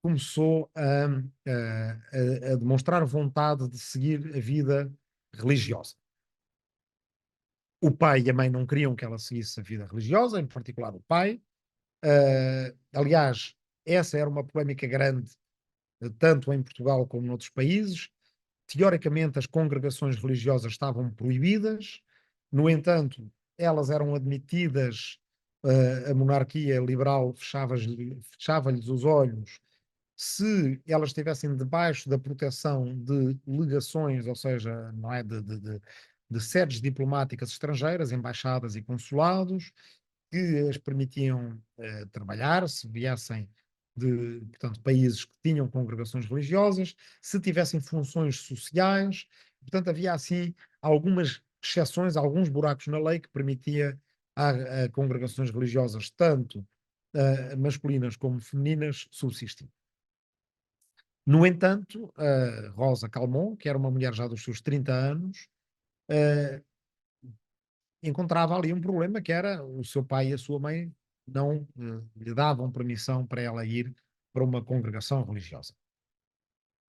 começou a demonstrar vontade de seguir a vida religiosa. O pai e a mãe não queriam que ela seguisse a vida religiosa, em particular o pai. Aliás, essa era uma polémica grande, tanto em Portugal como noutros países. Teoricamente, as congregações religiosas estavam proibidas, no entanto, elas eram admitidas, a monarquia liberal fechava-lhes os olhos se elas estivessem debaixo da proteção de legações, ou seja, não é, de sedes diplomáticas estrangeiras, embaixadas e consulados, que as permitiam trabalhar, se viessem de, portanto, países que tinham congregações religiosas, se tivessem funções sociais. Portanto, havia assim algumas exceções, alguns buracos na lei que permitia a congregações religiosas, tanto masculinas como femininas, subsistir. No entanto, a Rosa Calmon, que era uma mulher já dos seus 30 anos, eh, encontrava ali um problema que era o seu pai e a sua mãe não lhe davam permissão para ela ir para uma congregação religiosa.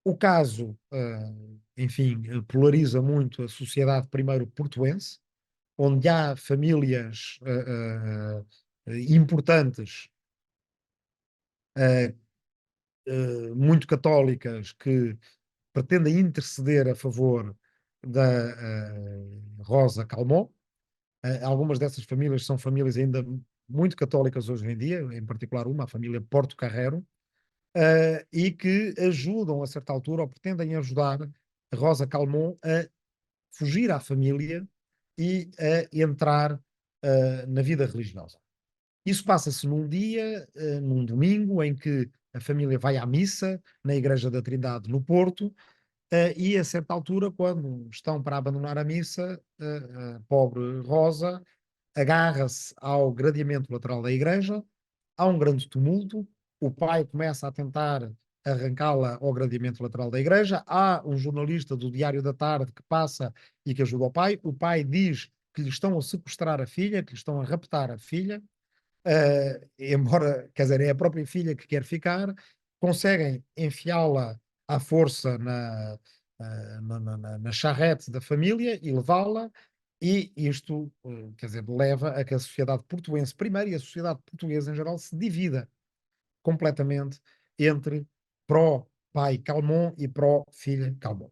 O caso, enfim, polariza muito a sociedade primeiro portuense, onde há famílias importantes, eh, muito católicas, que pretendem interceder a favor da Rosa Calmon. Algumas dessas famílias são famílias ainda muito católicas hoje em dia, em particular uma, a família Porto Carrero, e que ajudam a certa altura, ou pretendem ajudar a Rosa Calmon a fugir à família e a entrar na vida religiosa. Isso passa-se num dia, num domingo, em que a família vai à missa na Igreja da Trindade no Porto, e a certa altura, quando estão para abandonar a missa, a pobre Rosa agarra-se ao gradeamento lateral da igreja, há um grande tumulto, o pai começa a tentar arrancá-la ao gradeamento lateral da igreja, há um jornalista do Diário da Tarde que passa e que ajuda o pai diz que lhe estão a sequestrar a filha, que lhe estão a raptar a filha, embora, quer dizer, é a própria filha que quer ficar, conseguem enfiá-la à força na charrete da família e levá-la, e isto, quer dizer, leva a que a sociedade portuense, primeiro, e a sociedade portuguesa em geral, se divida completamente entre pró-pai Calmon e pró-filha Calmon.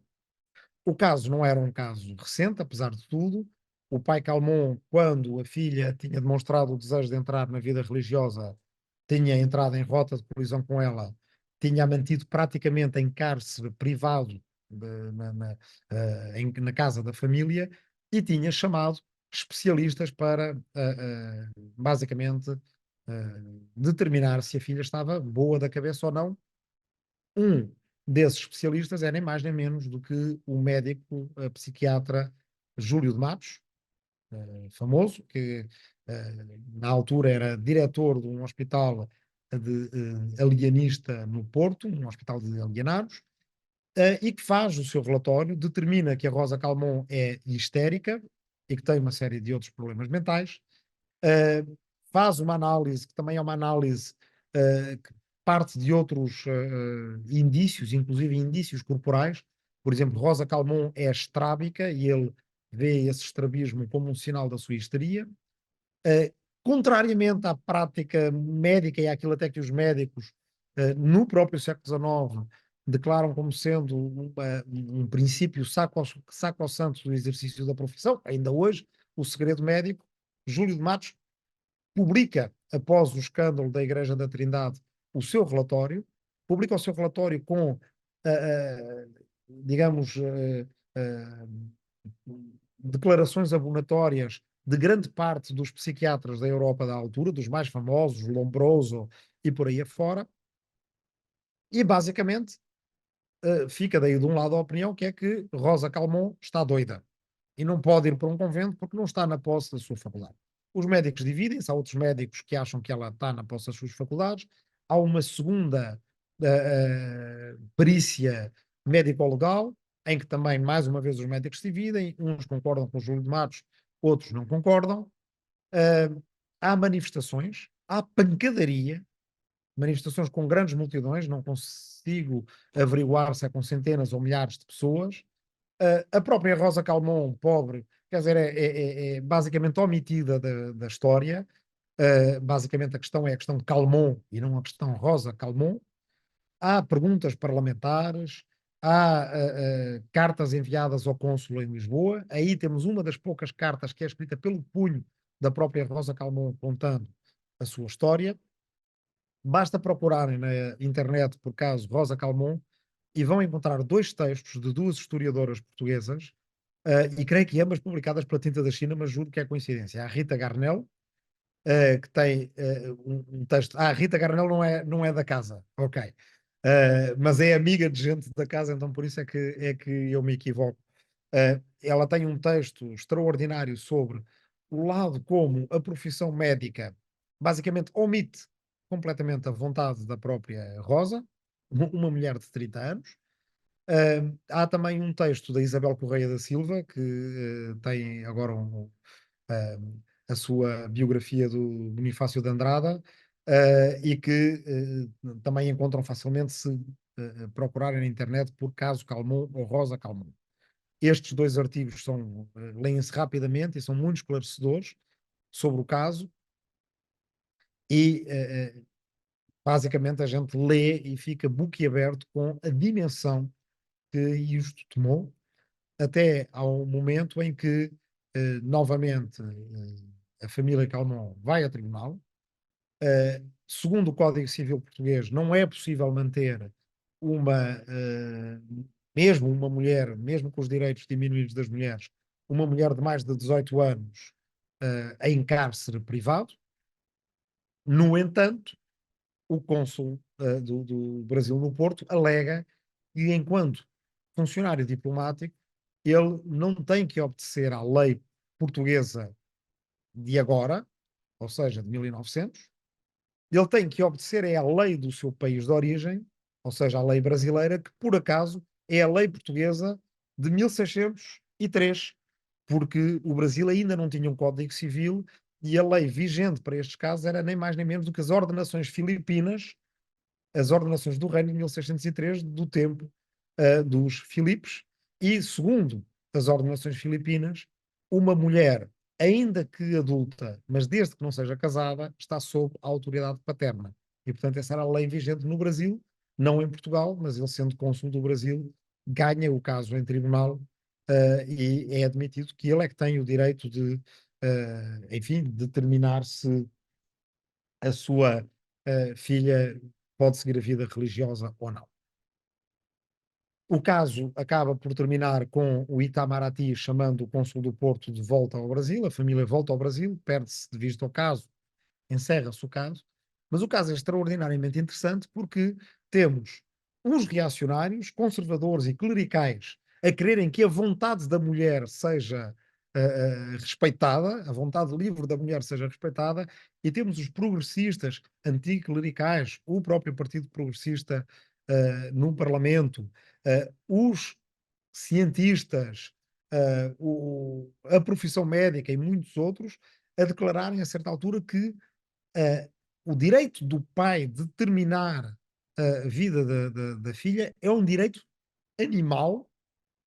O caso não era um caso recente, apesar de tudo. O pai Calmon, quando a filha tinha demonstrado o desejo de entrar na vida religiosa, tinha entrado em rota de colisão com ela, tinha mantido praticamente em cárcere privado na casa da família, e tinha chamado especialistas para basicamente determinar se a filha estava boa da cabeça ou não. Um desses especialistas é nem mais nem menos do que o médico psiquiatra Júlio de Matos, famoso, que na altura era diretor de um hospital de alienista no Porto, um hospital de alienados, e que faz o seu relatório, determina que a Rosa Calmon é histérica, e que tem uma série de outros problemas mentais. Uh, Faz uma análise, que também é uma análise que parte de outros indícios, inclusive indícios corporais. Por exemplo, Rosa Calmon é estrábica e ele vê esse estrabismo como um sinal da sua histeria. Contrariamente à prática médica e àquilo até que os médicos, no próprio século XIX, declaram como sendo um princípio sacrossanto do exercício da profissão, ainda hoje, o segredo médico, Júlio de Matos publica, após o escândalo da Igreja da Trindade, o seu relatório, publica o seu relatório com, digamos, declarações abonatórias de grande parte dos psiquiatras da Europa da altura, dos mais famosos, Lombroso e por aí afora, e basicamente fica daí de um lado a opinião que é que Rosa Calmon está doida e não pode ir para um convento porque não está na posse da sua faculdade. Os médicos dividem-se, há outros médicos que acham que ela está na posse das suas faculdades, há uma segunda perícia médico-legal, em que também, mais uma vez, os médicos se dividem, uns concordam com o Júlio de Matos, outros não concordam. Há manifestações, há pancadaria, manifestações com grandes multidões, não consigo averiguar se é com centenas ou milhares de pessoas. A própria Rosa Calmon, pobre, quer dizer, é basicamente omitida da história. Basicamente a questão é a questão de Calmon e não a questão Rosa Calmon. Há perguntas parlamentares, há cartas enviadas ao cônsul em Lisboa. Aí temos uma das poucas cartas que é escrita pelo punho da própria Rosa Calmon contando a sua história. Basta procurarem na internet por caso Rosa Calmon e vão encontrar dois textos de duas historiadoras portuguesas, e creio que ambas publicadas pela Tinta da China, mas juro que é coincidência. A Rita Garnel, que tem um texto. Ah, Rita Garnel não é da casa, ok. Mas é amiga de gente da casa, então por isso é que eu me equivoco. Ela tem um texto extraordinário sobre o lado como a profissão médica basicamente omite completamente a vontade da própria Rosa, uma mulher de 30 anos. Há também um texto da Isabel Correia da Silva, que tem agora a sua biografia do Bonifácio de Andrada, e que também encontram facilmente se procurarem na internet por caso Calmon ou Rosa Calmon. Estes dois artigos leem-se rapidamente e são muito esclarecedores sobre o caso e basicamente a gente lê e fica boquiaberto com a dimensão que isto tomou, até ao momento em que, novamente, a família Calmon vai a tribunal. Segundo o Código Civil português, não é possível manter uma, mesmo uma mulher, mesmo com os direitos diminuídos das mulheres, uma mulher de mais de 18 anos em cárcere privado. No entanto, o cônsul do Brasil no Porto alega que, enquanto funcionário diplomático, ele não tem que obedecer à lei portuguesa de agora, ou seja, de 1900. Ele tem que obedecer à lei do seu país de origem, ou seja, a lei brasileira, que por acaso é a lei portuguesa de 1603, porque o Brasil ainda não tinha um Código Civil e a lei vigente para estes casos era nem mais nem menos do que as ordenações filipinas, as ordenações do reino de 1603, do tempo dos Filipes, e segundo as ordenações filipinas, uma mulher, ainda que adulta, mas desde que não seja casada, está sob a autoridade paterna. E, portanto, essa era a lei vigente no Brasil, não em Portugal, mas ele, sendo cônsul do Brasil, ganha o caso em tribunal e é admitido que ele é que tem o direito de, enfim, determinar se a sua filha pode seguir a vida religiosa ou não. O caso acaba por terminar com o Itamaraty chamando o cônsul do Porto de volta ao Brasil, a família volta ao Brasil, perde-se de vista o caso, encerra-se o caso, mas o caso é extraordinariamente interessante porque temos os reacionários, conservadores e clericais a quererem que a vontade da mulher seja respeitada, a vontade livre da mulher seja respeitada, e temos os progressistas anticlericais, o próprio Partido Progressista no Parlamento, os cientistas, a profissão médica e muitos outros a declararem a certa altura que eh, o direito do pai de determinar a vida da filha é um direito animal,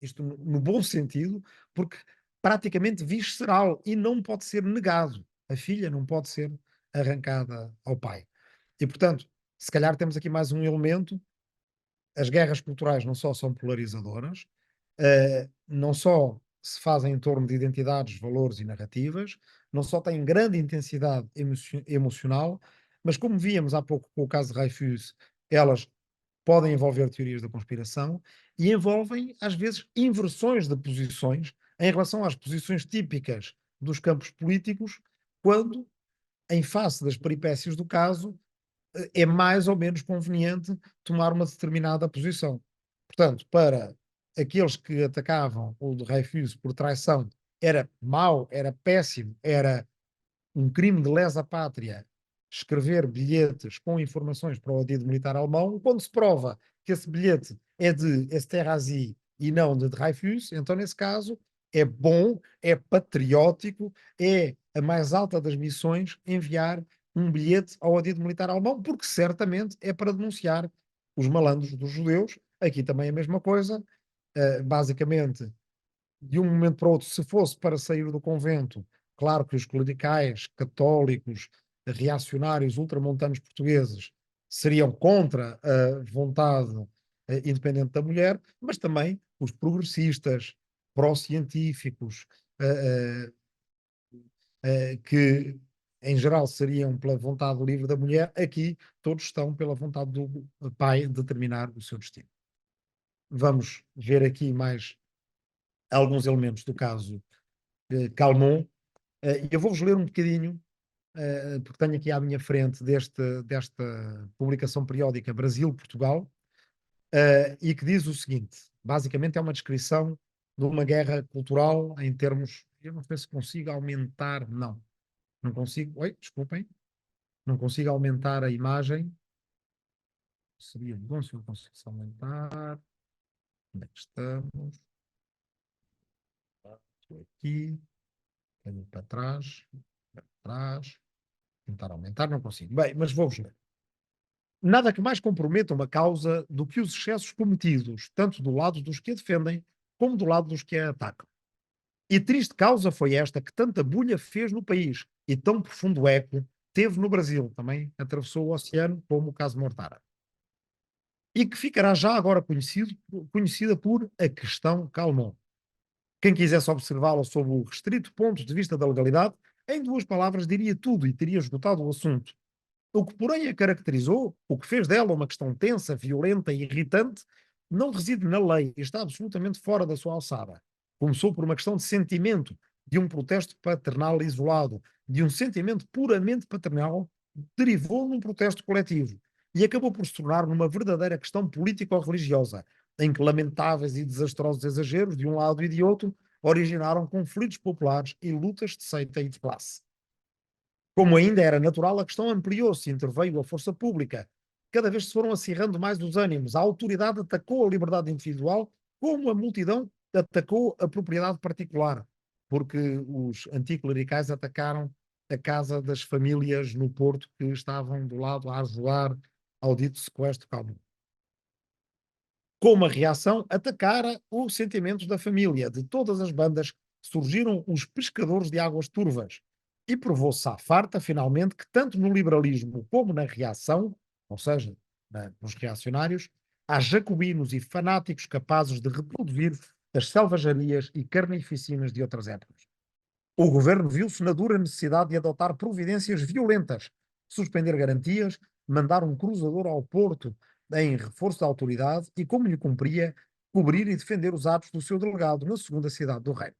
isto no bom sentido, porque praticamente visceral e não pode ser negado. A filha não pode ser arrancada ao pai. E, portanto, se calhar temos aqui mais um elemento. As guerras culturais não só são polarizadoras, não só se fazem em torno de identidades, valores e narrativas, não só têm grande intensidade emocional, mas como víamos há pouco com o caso de Dreyfus, elas podem envolver teorias da conspiração e envolvem, às vezes, inversões de posições em relação às posições típicas dos campos políticos, quando, em face das peripécias do caso, é mais ou menos conveniente tomar uma determinada posição. Portanto, para aqueles que atacavam o de Dreyfus por traição, era mau, era péssimo, era um crime de lesa pátria escrever bilhetes com informações para o adido militar alemão, quando se prova que esse bilhete é de Esterhazy e não de Dreyfus, então nesse caso é bom, é patriótico, é a mais alta das missões enviar um bilhete ao adido militar alemão, porque certamente é para denunciar os malandros dos judeus. Aqui também é a mesma coisa, basicamente de um momento para o outro, se fosse para sair do convento, claro que os clericais, católicos, reacionários, ultramontanos portugueses seriam contra a vontade independente da mulher, mas também os progressistas, pró-científicos, eh, que em geral seriam pela vontade livre da mulher, aqui todos estão pela vontade do pai determinar o seu destino. Vamos ver aqui mais alguns elementos do caso Calmon. Eu vou-vos ler um bocadinho, porque tenho aqui à minha frente desta publicação periódica Brasil-Portugal, e que diz o seguinte: basicamente é uma descrição de uma guerra cultural em termos. Eu não sei se consigo aumentar, não, não consigo. Oi, desculpem, não consigo aumentar a imagem. Seria bom se eu conseguisse aumentar. Onde é que estamos? Estou aqui, tenho para trás, tentar aumentar, não consigo. Bem, mas vou-vos ler. Nada que mais comprometa uma causa do que os excessos cometidos, tanto do lado dos que a defendem, como do lado dos que a atacam. E triste causa foi esta que tanta bulha fez no país e tão profundo eco teve no Brasil, também atravessou o oceano, como o caso Mortara. E que ficará já agora conhecida por a questão Calmon. Quem quisesse observá-la sob o restrito ponto de vista da legalidade, em duas palavras diria tudo e teria esgotado o assunto. O que, porém, a caracterizou, o que fez dela uma questão tensa, violenta e irritante, não reside na lei e está absolutamente fora da sua alçada. Começou por uma questão de sentimento, de um protesto paternal isolado, de um sentimento puramente paternal, derivou num protesto coletivo e acabou por se tornar numa verdadeira questão político-religiosa, em que lamentáveis e desastrosos exageros, de um lado e de outro, originaram conflitos populares e lutas de seita e de classe. Como ainda era natural, a questão ampliou-se e interveio a força pública. Cada vez se foram acirrando mais os ânimos. A autoridade atacou a liberdade individual, como a multidão atacou a propriedade particular, porque os anticlericais atacaram a casa das famílias no Porto que estavam do lado a ajudar ao dito sequestro calmo. Como a reação, atacara os sentimentos da família. De todas as bandas surgiram os pescadores de águas turvas. E provou-se à farta, finalmente, que tanto no liberalismo como na reação, ou seja, nos reacionários, há jacobinos e fanáticos capazes de reproduzir as selvagarias e carnificinas de outras épocas. O governo viu-se na dura necessidade de adotar providências violentas, suspender garantias, mandar um cruzador ao Porto em reforço da autoridade e, como lhe cumpria, cobrir e defender os atos do seu delegado na segunda cidade do reino.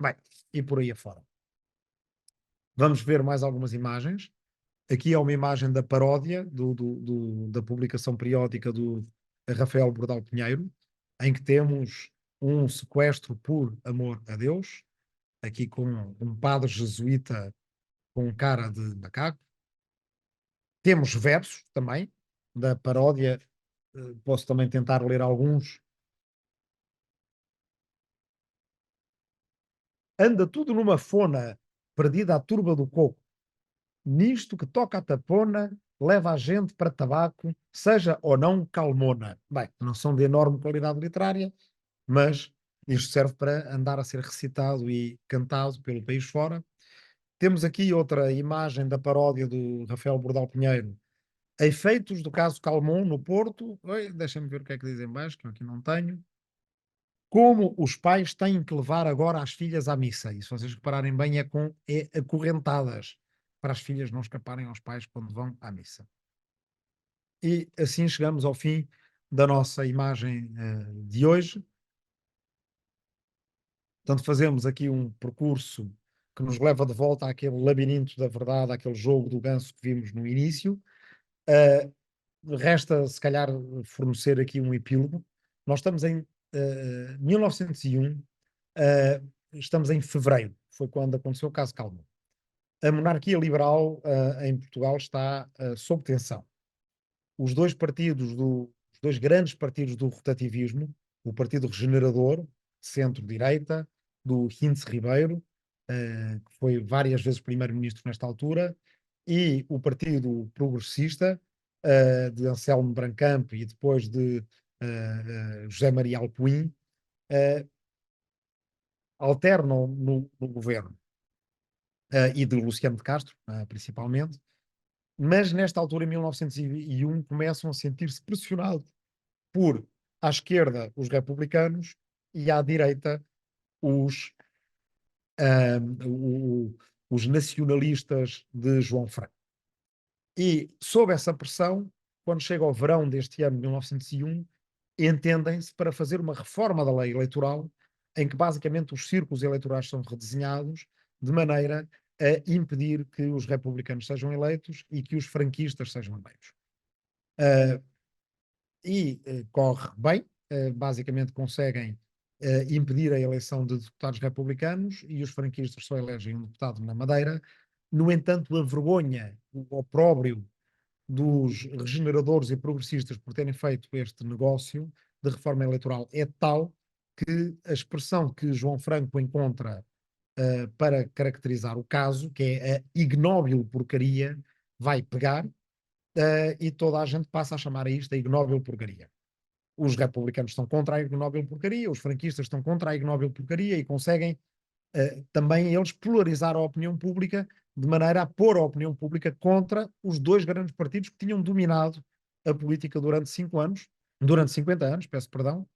Bem, e por aí afora. Vamos ver mais algumas imagens. Aqui é uma imagem da paródia da publicação periódica do Rafael Bordal Pinheiro, em que temos um sequestro por amor a Deus, aqui com um padre jesuíta com cara de macaco. Temos versos também da paródia, posso também tentar ler alguns. anda tudo numa fona, perdida à turba do coco. Nisto que toca a tapona, leva a gente para tabaco, seja ou não calmona. Bem, não são de enorme qualidade literária, mas isto serve para andar a ser recitado e cantado pelo país fora. Temos aqui outra imagem da paródia do Rafael Bordal Pinheiro, efeitos do caso Calmon no Porto. Oi, deixa-me ver o que é que dizem mais, que eu aqui não tenho. Como os pais têm que levar agora as filhas à missa. E se vocês repararem bem, é acorrentadas para as filhas não escaparem aos pais quando vão à missa. E assim chegamos ao fim da nossa imagem de hoje. Portanto, fazemos aqui um percurso que nos leva de volta àquele labirinto da verdade, àquele jogo do ganso que vimos no início. Uh, Resta, se calhar, fornecer aqui um epílogo. Nós estamos em 1901, estamos em fevereiro, foi quando aconteceu o caso Calma. A monarquia liberal em Portugal está sob tensão. Os dois partidos, os dois grandes partidos do rotativismo, o Partido Regenerador, centro-direita, do Hinz Ribeiro, que foi várias vezes primeiro-ministro nesta altura, e o Partido Progressista, de Anselmo Brancamp e depois de José Maria Alpuim, alternam no governo, e de Luciano de Castro, principalmente, mas nesta altura, em 1901, começam a sentir-se pressionados por, à esquerda, os republicanos e à direita, os, os nacionalistas de João Franco. E, sob essa pressão, quando chega ao verão deste ano, 1901, entendem-se para fazer uma reforma da lei eleitoral, em que basicamente os círculos eleitorais são redesenhados de maneira a impedir que os republicanos sejam eleitos e que os franquistas sejam eleitos. Corre bem, basicamente conseguem impedir a eleição de deputados republicanos e os franquistas só elegem um deputado na Madeira. No entanto, a vergonha, o opróbrio dos regeneradores e progressistas por terem feito este negócio de reforma eleitoral é tal que a expressão que João Franco encontra para caracterizar o caso, que é a ignóbil porcaria, vai pegar e toda a gente passa a chamar a isto a ignóbil porcaria. Os republicanos estão contra a ignóbil porcaria, os franquistas estão contra a ignóbil porcaria e conseguem também eles polarizar a opinião pública de maneira a pôr a opinião pública contra os dois grandes partidos que tinham dominado a política durante 5 anos, durante 50 anos, peço perdão,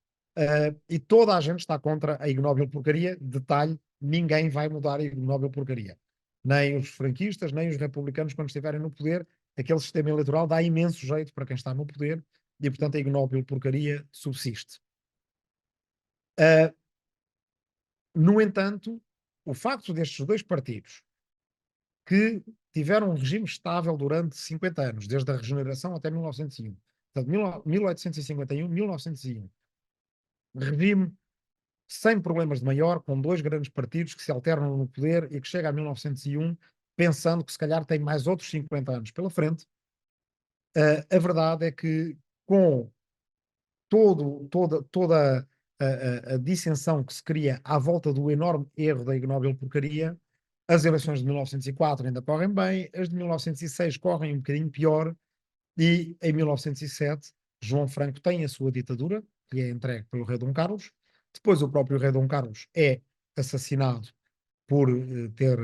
e toda a gente está contra a ignóbil porcaria. Detalhe, ninguém vai mudar a ignóbil porcaria. Nem os franquistas, nem os republicanos, quando estiverem no poder, aquele sistema eleitoral dá imenso jeito para quem está no poder e, portanto, a ignóbil porcaria subsiste. No entanto, o facto destes dois partidos que tiveram um regime estável durante 50 anos, desde a regeneração até 1901. Portanto, 1851, 1901. Regime sem problemas de maior, com dois grandes partidos que se alternam no poder e que chega a 1901 pensando que se calhar tem mais outros 50 anos pela frente. A verdade é que com toda a dissensão que se cria à volta do enorme erro da ignóbil porcaria, as eleições de 1904 ainda correm bem, as de 1906 correm um bocadinho pior, e em 1907 João Franco tem a sua ditadura, que é entregue pelo rei Dom Carlos. Depois o próprio rei Dom Carlos é assassinado por ter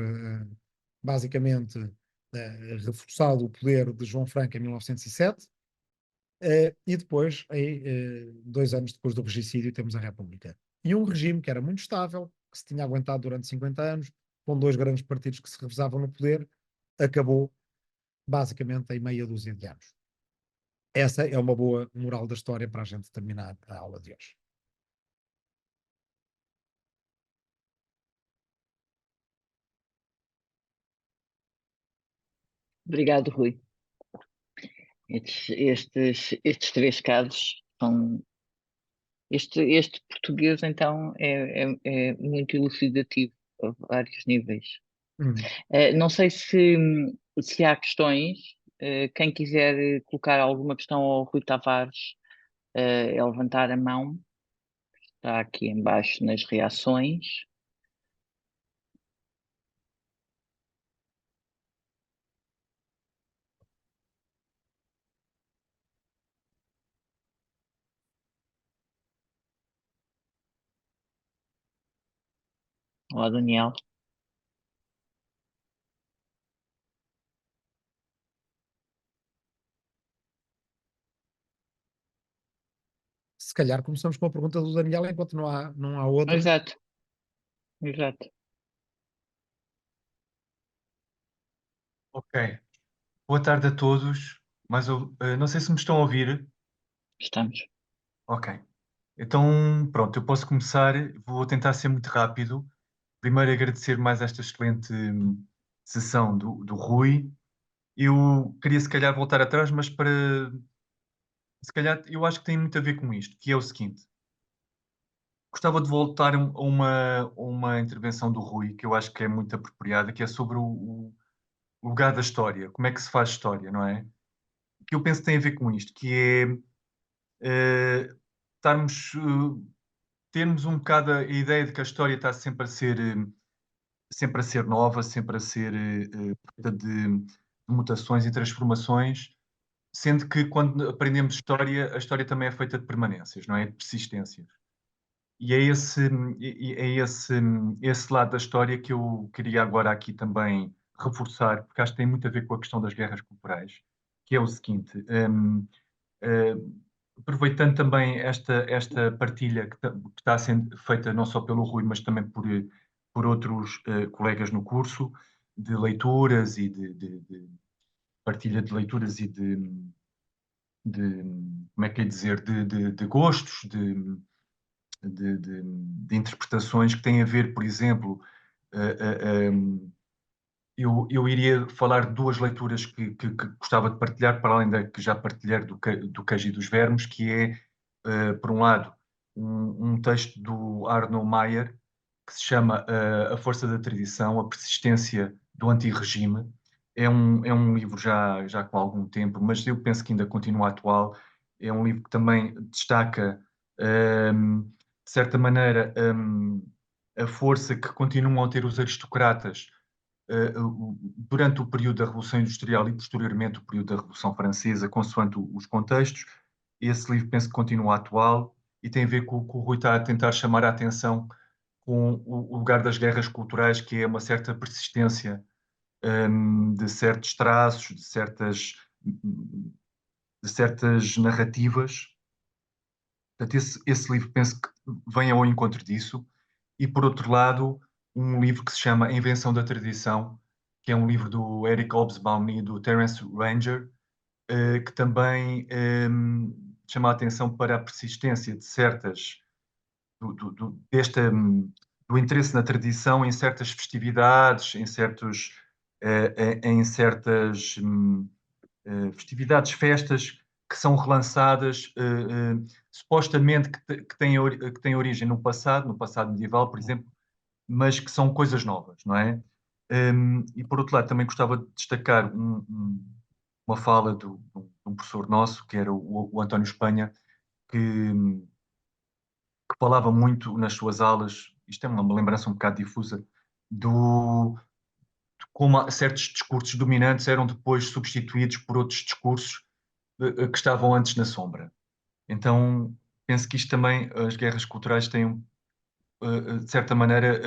basicamente reforçado o poder de João Franco em 1907. E depois, aí, 2 anos depois do regicídio, temos a República. E um regime que era muito estável, que se tinha aguentado durante 50 anos, com dois grandes partidos que se revezavam no poder, acabou basicamente em meia dúzia de anos. Essa é uma boa moral da história para a gente terminar a aula de hoje. Obrigado, Rui. Estes três casos são. Este português, então, é muito elucidativo a vários níveis. Não sei se há questões. Quem quiser colocar alguma questão ao Rui Tavares, é levantar a mão. Está aqui embaixo nas reações. Olá, Daniel. Se calhar começamos com a pergunta do Daniel, enquanto não há outras. Exato, exato. Ok. Boa tarde a todos. Mas eu não sei se me estão a ouvir. Estamos. Ok. Então, pronto, eu posso começar. Vou tentar ser muito rápido. Primeiro, agradecer mais esta excelente sessão do Rui. Eu queria, se calhar, voltar atrás, mas para. Se calhar, eu acho que tem muito a ver com isto, que é o seguinte. Gostava de voltar a uma intervenção do Rui, que eu acho que é muito apropriada, que é sobre o lugar da história. Como é que se faz história, não é? Que eu penso que tem a ver com isto, que é estarmos, termos um bocado a ideia de que a história está sempre a ser nova, sempre a ser feita de mutações e transformações, sendo que quando aprendemos história, a história também é feita de permanências, não é? De persistências. E é esse lado da história que eu queria agora aqui também reforçar, porque acho que tem muito a ver com a questão das guerras culturais, que é o seguinte. Eh, Aproveitando também esta partilha que está sendo feita não só pelo Rui, mas também por outros colegas no curso, de leituras e de partilha de leituras e de como é que é dizer, de gostos, de interpretações que têm a ver, por exemplo, eu iria falar de duas leituras que gostava de partilhar, para além da que já partilhei do Queijo e dos Vermes, que é, por um lado, um texto do Arno Mayer, que se chama A Força da Tradição, a Persistência do Antirregime. É um livro já com algum tempo, mas eu penso que ainda continua atual. É um livro que também destaca, de certa maneira, a força que continuam a ter os aristocratas durante o período da Revolução Industrial e posteriormente o período da Revolução Francesa, consoante os contextos. Esse livro penso que continua atual e tem a ver com o que o Rui está a tentar chamar a atenção com o lugar das guerras culturais, que é uma certa persistência de certos traços, de certas narrativas. Portanto, esse livro penso que vem ao encontro disso. E, por outro lado, um livro que se chama A Invenção da Tradição, que é um livro do Eric Hobsbawm e do Terence Ranger, que também chama a atenção para a persistência de certas, do interesse na tradição em certas festividades, em certas festividades, festas que são relançadas, supostamente que têm origem no passado medieval, por exemplo, mas que são coisas novas, não é? E por outro lado, também gostava de destacar uma fala de um professor nosso, que era o António Espanha, que falava muito nas suas aulas, isto é uma lembrança um bocado difusa, de como certos discursos dominantes eram depois substituídos por outros discursos que estavam antes na sombra. Então, penso que isto também, as guerras culturais têm, de certa maneira,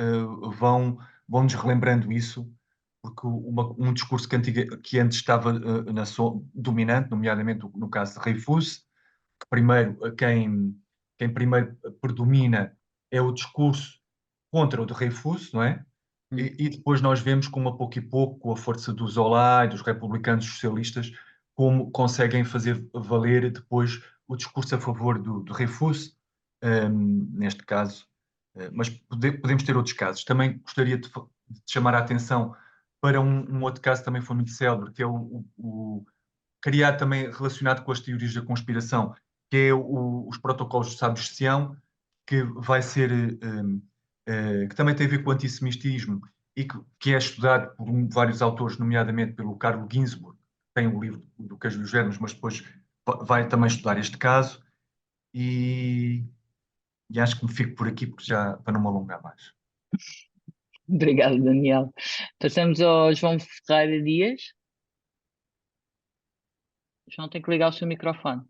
vão-nos relembrando isso, porque um discurso que antes estava dominante, nomeadamente no caso de Dreyfus, que primeiro, quem primeiro predomina é o discurso contra o de Dreyfus, não é? E depois nós vemos como a pouco e pouco, com a força do Zola e dos republicanos socialistas, como conseguem fazer valer depois o discurso a favor do Dreyfus, neste caso. Mas podemos ter outros casos. Também gostaria de chamar a atenção para um outro caso que também foi muito célebre, que é o criado também relacionado com as teorias da conspiração, que é os protocolos de Sábios de Sião, que vai ser, que também tem a ver com o antissemitismo e que é estudado por vários autores, nomeadamente pelo Carlo Ginzburg, que tem o livro do Queijo dos Germes, mas depois vai também estudar este caso e, e acho que me fico por aqui porque já para não me alongar mais. Obrigado, Daniel. Passamos ao João Ferreira Dias. João tem que ligar o seu microfone.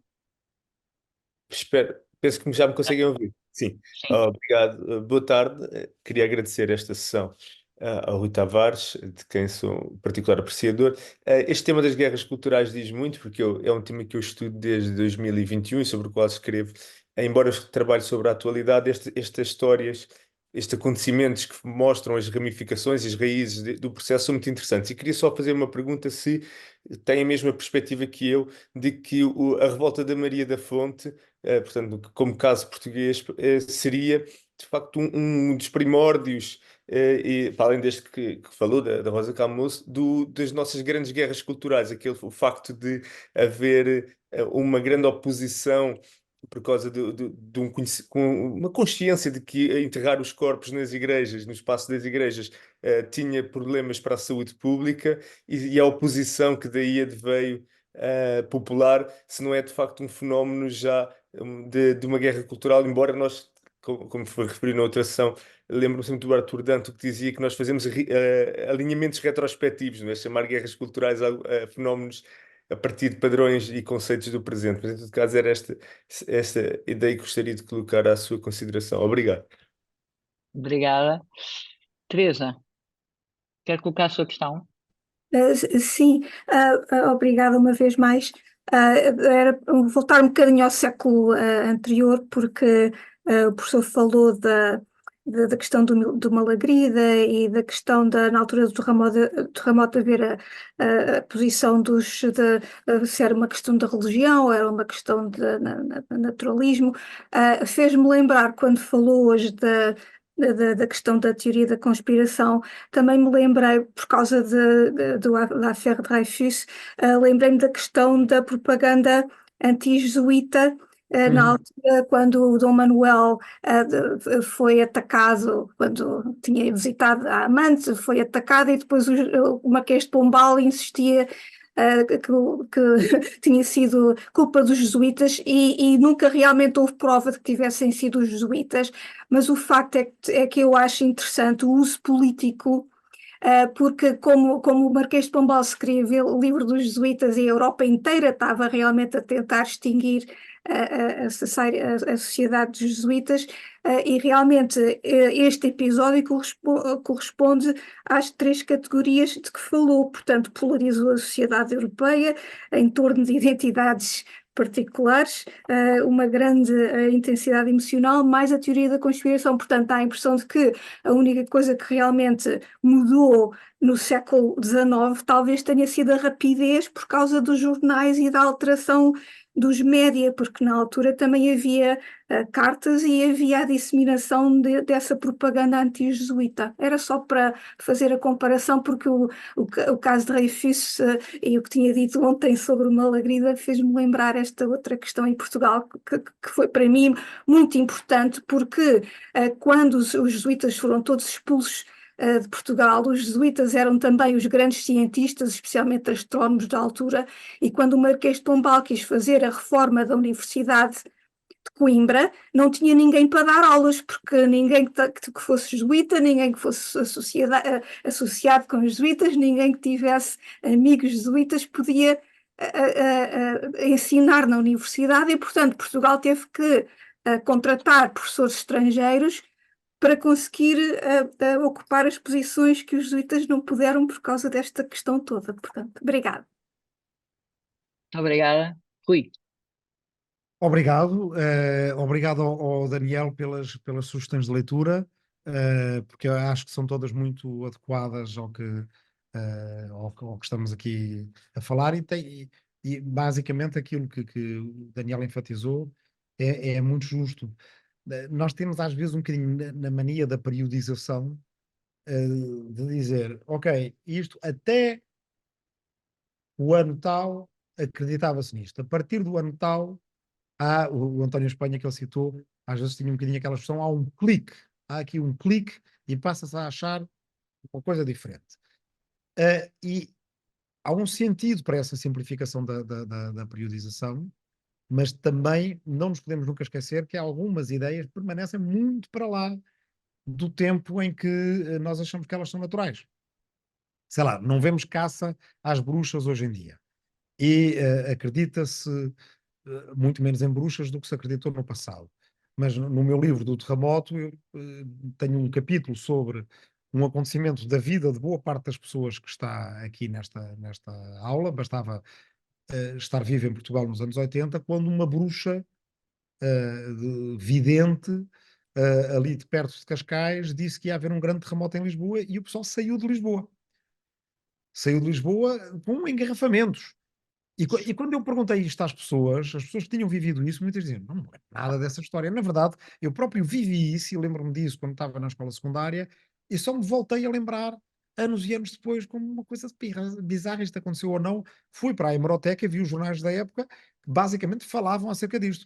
Espero, penso que já me conseguem ouvir. Sim, Sim. obrigado. Boa tarde. Queria agradecer esta sessão ao Rui Tavares, de quem sou um particular apreciador. Este tema das guerras culturais diz muito, porque é um tema que eu estudo desde 2021 e sobre o qual escrevo. Embora eu trabalhe sobre a atualidade, estas histórias, estes acontecimentos que mostram as ramificações e as raízes do processo são muito interessantes. E queria só fazer uma pergunta se tem a mesma perspectiva que eu de que a revolta da Maria da Fonte, portanto, como caso português, seria de facto um dos primórdios, e, para além deste que falou, da Rosa Camões, das nossas grandes guerras culturais, o facto de haver uma grande oposição por causa de com uma consciência de que enterrar os corpos nas igrejas, no espaço das igrejas, tinha problemas para a saúde pública, e a oposição que daí adveio popular, se não é de facto um fenómeno já de uma guerra cultural, embora nós, como foi referido na outra sessão, lembro-me sempre do Arthur Danto, que dizia que nós fazemos alinhamentos retrospectivos, não é? Chamar guerras culturais a fenómenos a partir de padrões e conceitos do presente. Mas, em todo caso, era esta ideia que gostaria de colocar à sua consideração. Obrigado. Obrigada. Teresa, quer colocar a sua questão? Sim, obrigada uma vez mais. Era voltar um bocadinho ao século anterior, porque o professor falou da questão do Malagrida e da questão na altura do terremoto haver a posição se era uma questão da religião, era uma questão de naturalismo. Fez-me lembrar, quando falou hoje da questão da teoria da conspiração, também me lembrei, por causa da affaire Dreyfus, lembrei-me da questão da propaganda anti-jesuíta, na altura, quando o Dom Manuel foi atacado, quando tinha visitado a amante, foi atacado, e depois o Marquês de Pombal insistia que tinha sido culpa dos jesuítas, e nunca realmente houve prova de que tivessem sido os jesuítas, mas o facto é que eu acho interessante o uso político, porque como o Marquês de Pombal escreveu o livro dos jesuítas e a Europa inteira estava realmente a tentar extinguir a sociedade dos jesuítas, e realmente este episódio corresponde às 3 categorias de que falou. Portanto, polarizou a sociedade europeia em torno de identidades particulares, uma grande intensidade emocional, mais a teoria da conspiração. Portanto, dá a impressão de que a única coisa que realmente mudou no século XIX talvez tenha sido a rapidez, por causa dos jornais e da alteração dos média, porque na altura também havia cartas e havia a disseminação dessa propaganda anti-jesuíta. Era só para fazer a comparação, porque o caso de Dreyfus e o que tinha dito ontem sobre o Malagrida fez-me lembrar esta outra questão em Portugal, que foi para mim muito importante, porque quando os jesuítas foram todos expulsos de Portugal, os jesuítas eram também os grandes cientistas, especialmente astrónomos da altura, e quando o Marquês de Pombal quis fazer a reforma da Universidade de Coimbra, não tinha ninguém para dar aulas, porque ninguém que fosse jesuíta, ninguém que fosse associado com os jesuítas, ninguém que tivesse amigos jesuítas podia ensinar na universidade, e portanto Portugal teve que contratar professores estrangeiros para conseguir ocupar as posições que os jesuítas não puderam por causa desta questão toda. Portanto, obrigada. Obrigada. Rui. Obrigado, obrigado ao Daniel pelas sugestões de leitura, porque eu acho que são todas muito adequadas ao que estamos aqui a falar, e basicamente aquilo que o Daniel enfatizou é muito justo. Nós temos às vezes um bocadinho na mania da periodização, de dizer, ok, isto até o ano tal acreditava-se nisto, a partir do ano tal. O António Espanha, que ele citou, às vezes tinha um bocadinho aquela expressão, há aqui um clique e passa-se a achar uma coisa diferente. E há um sentido para essa simplificação da periodização, mas também não nos podemos nunca esquecer que algumas ideias permanecem muito para lá do tempo em que nós achamos que elas são naturais. Sei lá, não vemos caça às bruxas hoje em dia. E acredita-se muito menos em bruxas do que se acreditou no passado. mas no meu livro do terremoto eu tenho um capítulo sobre um acontecimento da vida de boa parte das pessoas que está aqui nesta aula. Bastava estar vivo em Portugal nos anos 80, quando uma bruxa vidente ali de perto de Cascais disse que ia haver um grande terremoto em Lisboa e o pessoal saiu de Lisboa. Saiu de Lisboa com engarrafamentos. E quando eu perguntei isto às pessoas que tinham vivido isso, muitas diziam, não me lembro nada dessa história. Na verdade, eu próprio vivi isso e lembro-me disso quando estava na escola secundária e só me voltei a lembrar anos e anos depois como uma coisa bizarra, isto aconteceu ou não. Fui para a hemeroteca e vi os jornais da época que basicamente falavam acerca disto.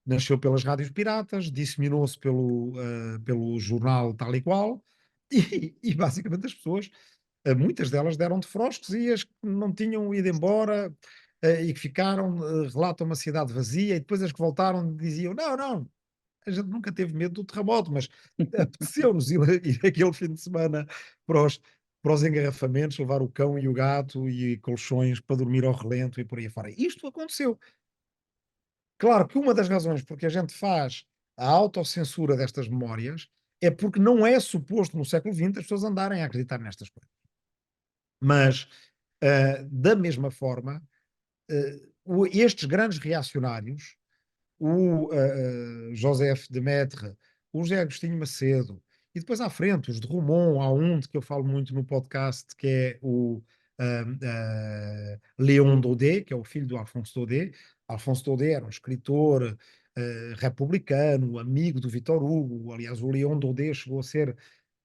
Nasceu pelas rádios piratas, disseminou-se pelo jornal tal e qual, e basicamente as pessoas, muitas delas deram de frosques e as que não tinham ido embora e que ficaram, relatam uma cidade vazia, e depois as que voltaram diziam: não, não, a gente nunca teve medo do terremoto, mas apeteceu-nos ir aquele fim de semana para os engarrafamentos, levar o cão e o gato e colchões para dormir ao relento e por aí fora. Isto aconteceu. Claro que uma das razões porque a gente faz a autocensura destas memórias é porque não é suposto no século XX as pessoas andarem a acreditar nestas coisas. Mas, da mesma forma, estes grandes reacionários, o Joseph de Maistre, o José Agostinho Macedo, e depois à frente, os de Roumont, há um de que eu falo muito no podcast, que é o Léon Daudet, que é o filho do Alphonse Daudet. Alphonse Daudet era um escritor republicano, amigo do Victor Hugo. Aliás, o Léon Daudet chegou a ser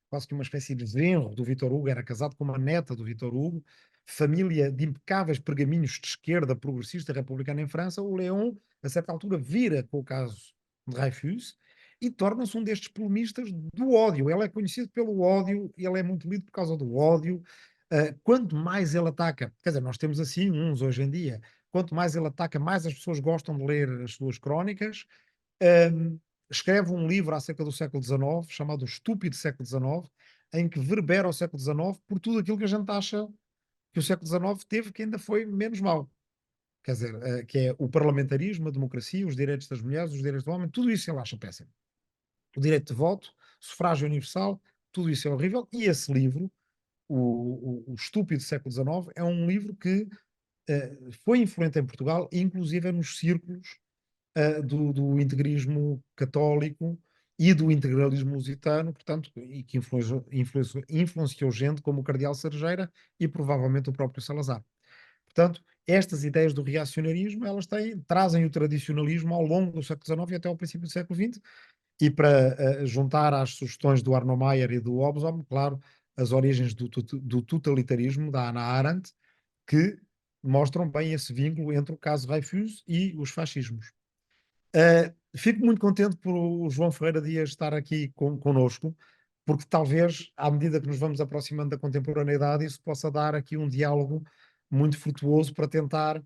quase que uma espécie de genro do Victor Hugo, era casado com uma neta do Victor Hugo, família de impecáveis pergaminhos de esquerda progressista republicana em França. O Léon, a certa altura, vira com o caso de Dreyfus e torna-se um destes polemistas do ódio. Ele é conhecido pelo ódio, ele é muito lido por causa do ódio. Quanto mais ele ataca, quer dizer, nós temos assim uns hoje em dia, quanto mais ele ataca, mais as pessoas gostam de ler as suas crónicas. Escreve um livro acerca do século XIX, chamado O Estúpido Século XIX, em que verbera o século XIX por tudo aquilo que a gente acha que o século XIX teve, que ainda foi menos mau. Quer dizer, que é o parlamentarismo, a democracia, os direitos das mulheres, os direitos do homem, tudo isso ele acha péssimo. O direito de voto, sufrágio universal, tudo isso é horrível. E esse livro, o Estúpido Século XIX, é um livro que foi influente em Portugal, inclusive nos círculos do integrismo católico e do integralismo lusitano, portanto, e que influenciou gente como o cardeal Cerejeira e provavelmente o próprio Salazar. Portanto, estas ideias do reacionarismo, elas trazem o tradicionalismo ao longo do século XIX e até ao princípio do século XX, e para juntar às sugestões do Arno Mayer e do Hobsbawm, claro, as origens do totalitarismo, da Hannah Arendt, que mostram bem esse vínculo entre o caso Dreyfus e os fascismos. Fico muito contente por o João Ferreira Dias estar aqui connosco, porque talvez, à medida que nos vamos aproximando da contemporaneidade, isso possa dar aqui um diálogo muito frutuoso para tentar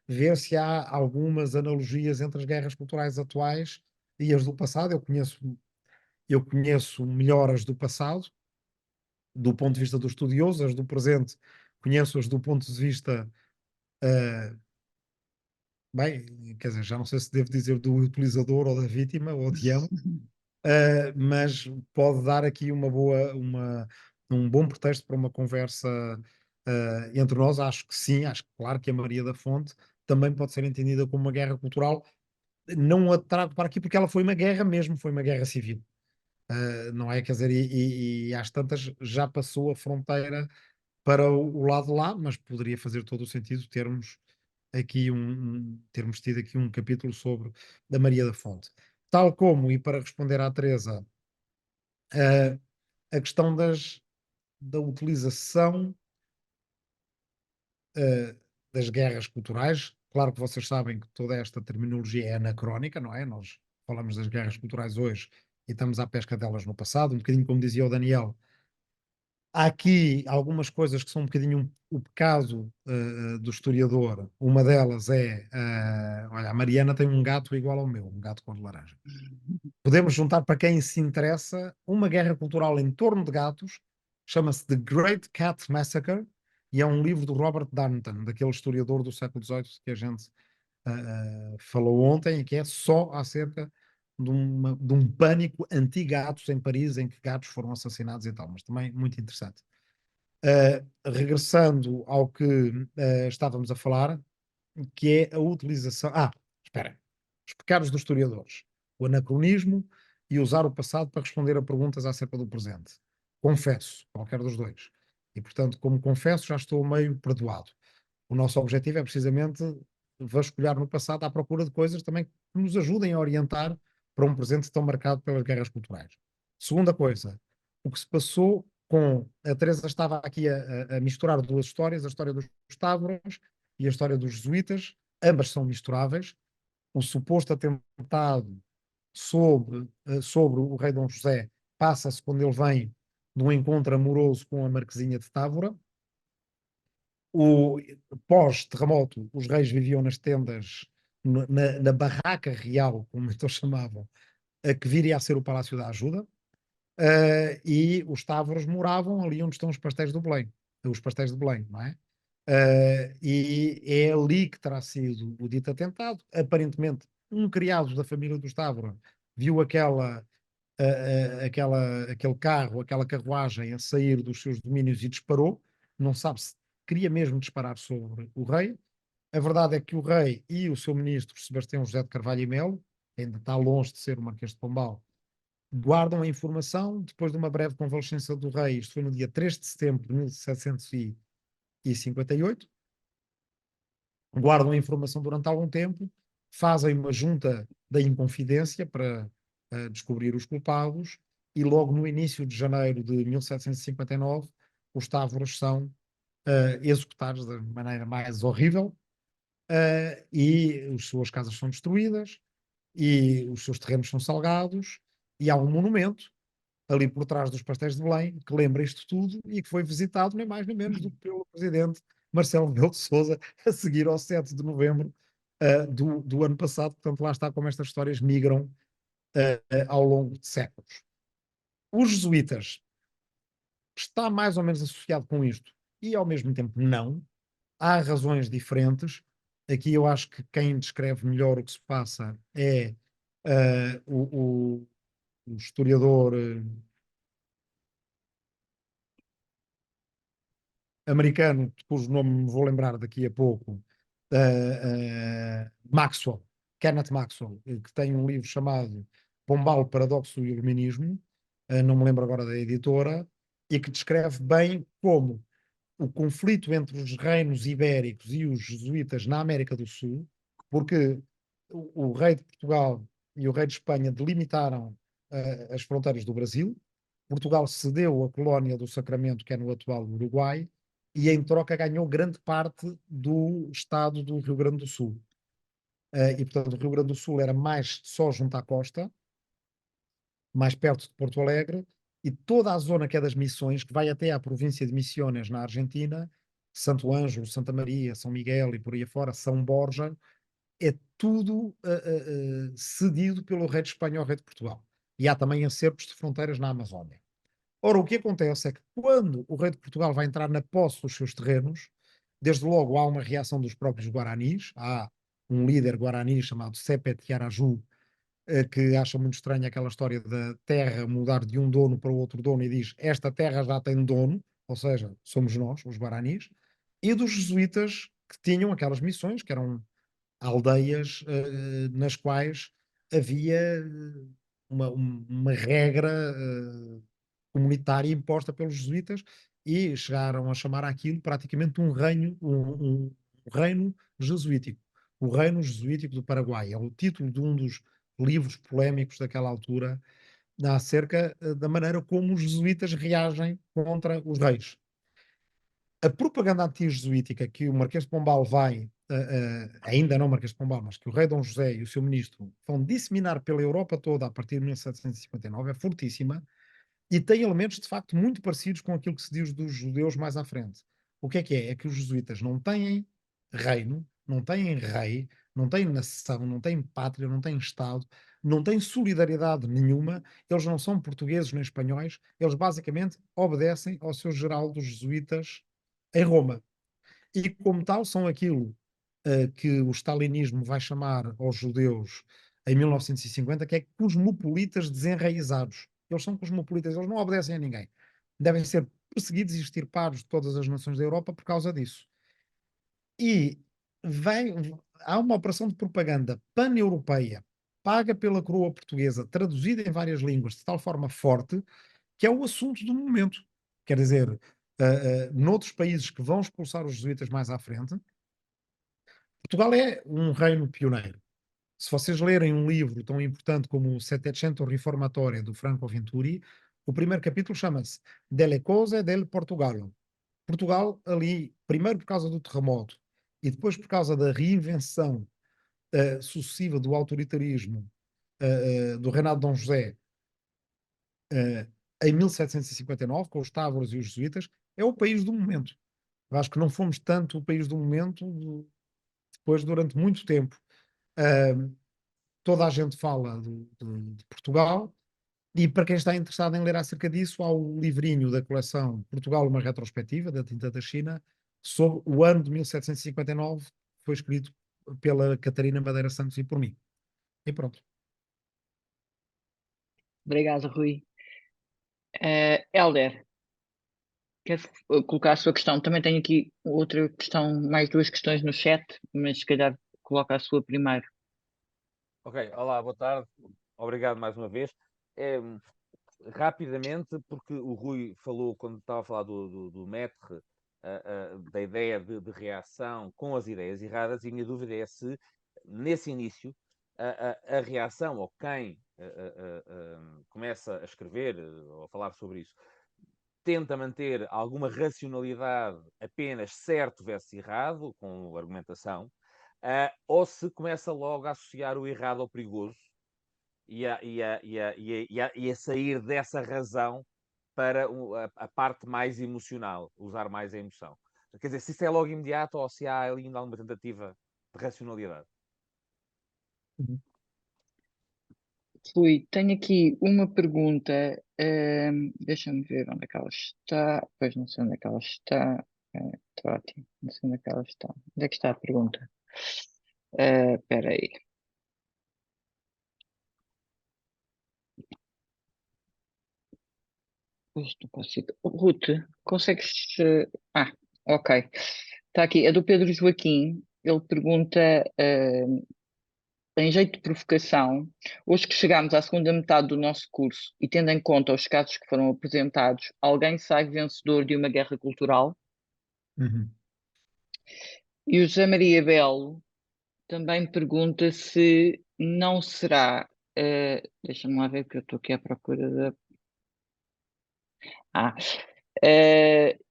ver se há algumas analogias entre as guerras culturais atuais e as do passado. Eu conheço melhor as do passado, do ponto de vista do estudioso. As do presente conheço-as do ponto de vista bem, quer dizer, já não sei se devo dizer do utilizador ou da vítima ou de ambos, mas pode dar aqui um bom pretexto para uma conversa entre nós. Acho que sim, acho que claro que a Maria da Fonte também pode ser entendida como uma guerra cultural. Não a trago para aqui porque ela foi uma guerra mesmo, foi uma guerra civil. Não é? Quer dizer, e às tantas já passou a fronteira para o lado de lá, mas poderia fazer todo o sentido termos tido aqui um capítulo sobre a Maria da Fonte. Tal como, e para responder à Teresa, a questão da utilização das guerras culturais. Claro que vocês sabem que toda esta terminologia é anacrónica, não é? Nós falamos das guerras culturais hoje e estamos à pesca delas no passado, um bocadinho como dizia o Daniel. Há aqui algumas coisas que são um bocadinho o pecado do historiador. Uma delas é, olha, a Mariana tem um gato igual ao meu, um gato cor de laranja. Podemos juntar, para quem se interessa, uma guerra cultural em torno de gatos, chama-se The Great Cat Massacre, e é um livro do Robert Darnton, daquele historiador do século XVIII que a gente falou ontem, e que é só acerca de um pânico anti-gatos em Paris, em que gatos foram assassinados e tal, mas também muito interessante. Regressando ao que estávamos a falar, que é a utilização... espera. Os pecados dos historiadores. O anacronismo e usar o passado para responder a perguntas acerca do presente. Confesso, qualquer dos dois. E, portanto, como confesso, já estou meio perdoado. O nosso objetivo é precisamente vasculhar no passado à procura de coisas também que nos ajudem a orientar para um presente tão marcado pelas guerras culturais. Segunda coisa, o que se passou com... A Teresa estava aqui a misturar duas histórias, a história dos távoras e a história dos jesuítas, ambas são misturáveis. O suposto atentado sobre o rei Dom José passa-se quando ele vem de um encontro amoroso com a Marquesinha de Távora. Pós-terremoto, os reis viviam nas tendas, na barraca real, como então chamavam, que viria a ser o Palácio da Ajuda, e os távoros moravam ali onde estão os pastéis do Belém, não é? E é ali que terá sido o dito atentado. Aparentemente, um criado da família dos Távora viu aquele carro, aquela carruagem a sair dos seus domínios e disparou. Não sabe se queria mesmo disparar sobre o rei. A verdade é que o rei e o seu ministro, Sebastião José de Carvalho e Melo, ainda está longe de ser o Marquês de Pombal, guardam a informação depois de uma breve convalescença do rei. Isto foi no dia 3 de setembro de 1758. Guardam a informação durante algum tempo, fazem uma junta da Inconfidência para descobrir os culpados, e logo no início de janeiro de 1759 os távoras são executados da maneira mais horrível, e as suas casas são destruídas e os seus terrenos são salgados, e há um monumento ali por trás dos pastéis de Belém que lembra isto tudo e que foi visitado nem mais nem menos do que pelo presidente Marcelo Rebelo de Sousa a seguir ao 7 de novembro do ano passado. Portanto, lá está como estas histórias migram ao longo de séculos. Os jesuítas está mais ou menos associado com isto e ao mesmo tempo não. Há razões diferentes. Aqui eu acho que quem descreve melhor o que se passa é o historiador americano, cujo nome me vou lembrar daqui a pouco, Maxwell, Kenneth Maxwell, que tem um livro chamado Pombal, Paradoxo e Iluminismo, não me lembro agora da editora, e que descreve bem como o conflito entre os reinos ibéricos e os jesuítas na América do Sul, porque o rei de Portugal e o rei de Espanha delimitaram as fronteiras do Brasil. Portugal cedeu a colónia do Sacramento, que é no atual Uruguai, e em troca ganhou grande parte do estado do Rio Grande do Sul. E portanto o Rio Grande do Sul era mais só junto à costa, mais perto de Porto Alegre, e toda a zona que é das Missões, que vai até à província de Misiones, na Argentina, Santo Ângelo, Santa Maria, São Miguel e por aí afora, São Borja, é tudo cedido pelo rei de Espanha ao rei de Portugal. E há também acertos de fronteiras na Amazónia. Ora, o que acontece é que quando o rei de Portugal vai entrar na posse dos seus terrenos, desde logo há uma reação dos próprios guaranis. Há um líder guarani chamado Sepet Yaraju, que acha muito estranha aquela história da terra mudar de um dono para o outro dono e diz: esta terra já tem dono, ou seja, somos nós, os guaranis, e dos jesuítas que tinham aquelas missões, que eram aldeias nas quais havia uma regra comunitária imposta pelos jesuítas, e chegaram a chamar aquilo praticamente um reino jesuítico. O Reino Jesuítico do Paraguai é o título de um dos livros polémicos daquela altura, acerca da maneira como os jesuítas reagem contra os reis. A propaganda anti-jesuítica que o Marquês de Pombal vai, ainda não Marquês de Pombal, mas que o rei Dom José e o seu ministro vão disseminar pela Europa toda a partir de 1759 é fortíssima, e tem elementos de facto muito parecidos com aquilo que se diz dos judeus mais à frente. O que é? É que os jesuítas não têm reino, não têm rei, não têm nação, não têm pátria, não têm Estado, não têm solidariedade nenhuma, eles não são portugueses nem espanhóis, eles basicamente obedecem ao seu geral dos jesuítas em Roma. E como tal são aquilo que o stalinismo vai chamar aos judeus em 1950, que é cosmopolitas desenraizados. Eles são cosmopolitas, eles não obedecem a ninguém. Devem ser perseguidos e extirpados de todas as nações da Europa por causa disso. E há uma operação de propaganda pan-europeia, paga pela coroa portuguesa, traduzida em várias línguas, de tal forma forte, que é o assunto do momento. Quer dizer, noutros países que vão expulsar os jesuítas mais à frente, Portugal é um reino pioneiro. Se vocês lerem um livro tão importante como o Settecento Riformatore, do Franco Venturi, o primeiro capítulo chama-se Delle cose del Portugal. Portugal, ali, primeiro por causa do terremoto e depois por causa da reinvenção sucessiva do autoritarismo do reinado de Dom José em 1759, com os távoros e os jesuítas, é o país do momento. Eu acho que não fomos tanto o país do momento, depois, durante muito tempo, toda a gente fala de Portugal, e para quem está interessado em ler acerca disso, há o livrinho da coleção Portugal, uma retrospectiva, da Tinta da China, sobre o ano de 1759, que foi escrito pela Catarina Madeira Santos e por mim. E pronto. Obrigado, Rui. Hélder, quer colocar a sua questão? Também tenho aqui outra questão, mais duas questões no chat, mas se calhar coloca a sua primeiro. Ok, olá, boa tarde. Obrigado mais uma vez. Rapidamente, porque o Rui falou, quando estava a falar do Maître, da ideia de reação com as ideias erradas, e a minha dúvida é se, nesse início, a reação, ou quem começa a escrever ou a falar sobre isso, tenta manter alguma racionalidade apenas certo versus errado, com argumentação, ou se começa logo a associar o errado ao perigoso e a sair dessa razão para a parte mais emocional, usar mais a emoção. Quer dizer, se isso é logo imediato ou se há ainda alguma tentativa de racionalidade. Rui, tenho aqui uma pergunta. Deixa-me ver onde é que ela está. Pois não sei onde é que ela está. Está ótimo. Não sei onde é que ela está. Onde é que está a pergunta? Espera aí. Pois não consigo. Ruth, consegues. Ok. Está aqui. É do Pedro Joaquim. Ele pergunta, em jeito de provocação, hoje que chegamos à segunda metade do nosso curso e tendo em conta os casos que foram apresentados, alguém sai vencedor de uma guerra cultural? Uhum. E o José Maria Belo também pergunta se não será. Deixa-me lá ver que eu estou aqui à procura da.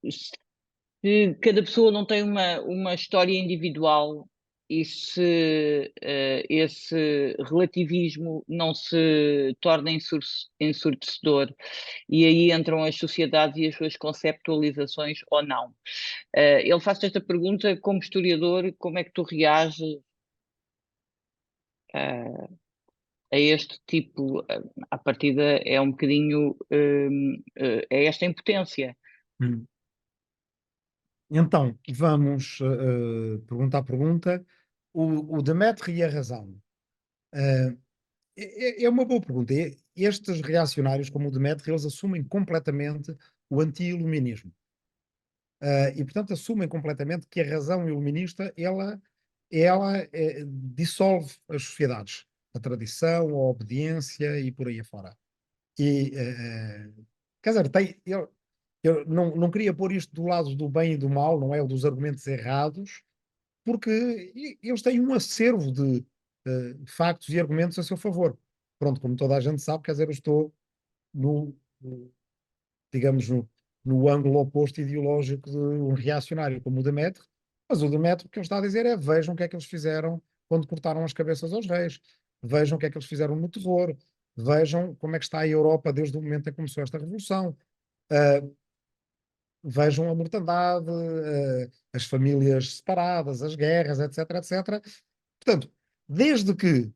Se cada pessoa não tem uma história individual e se esse relativismo não se torna ensurdecedor, e aí entram as sociedades e as suas conceptualizações ou não. Ele faz esta pergunta como historiador, como é que tu reages a este tipo, à partida é um bocadinho, é esta impotência. Então, vamos pergunta a pergunta. O Demetrio e a razão. É uma boa pergunta. Estes reacionários, como o Demetrio, eles assumem completamente o anti-iluminismo. E, portanto, assumem completamente que a razão iluminista, ela dissolve as sociedades. A tradição, a obediência e por aí afora. E, quer dizer, eu não queria pôr isto do lado do bem e do mal, não é? O dos argumentos errados, porque eles têm um acervo de factos e argumentos a seu favor. Pronto, como toda a gente sabe, quer dizer, eu estou digamos, no ângulo oposto ideológico de um reacionário como o Demetrio, mas o Demetrio, o que ele está a dizer é: vejam o que é que eles fizeram quando cortaram as cabeças aos reis, vejam o que é que eles fizeram no terror, vejam como é que está a Europa desde o momento em que começou esta revolução. Vejam a mortandade, as famílias separadas, as guerras, etc, etc. Portanto, desde que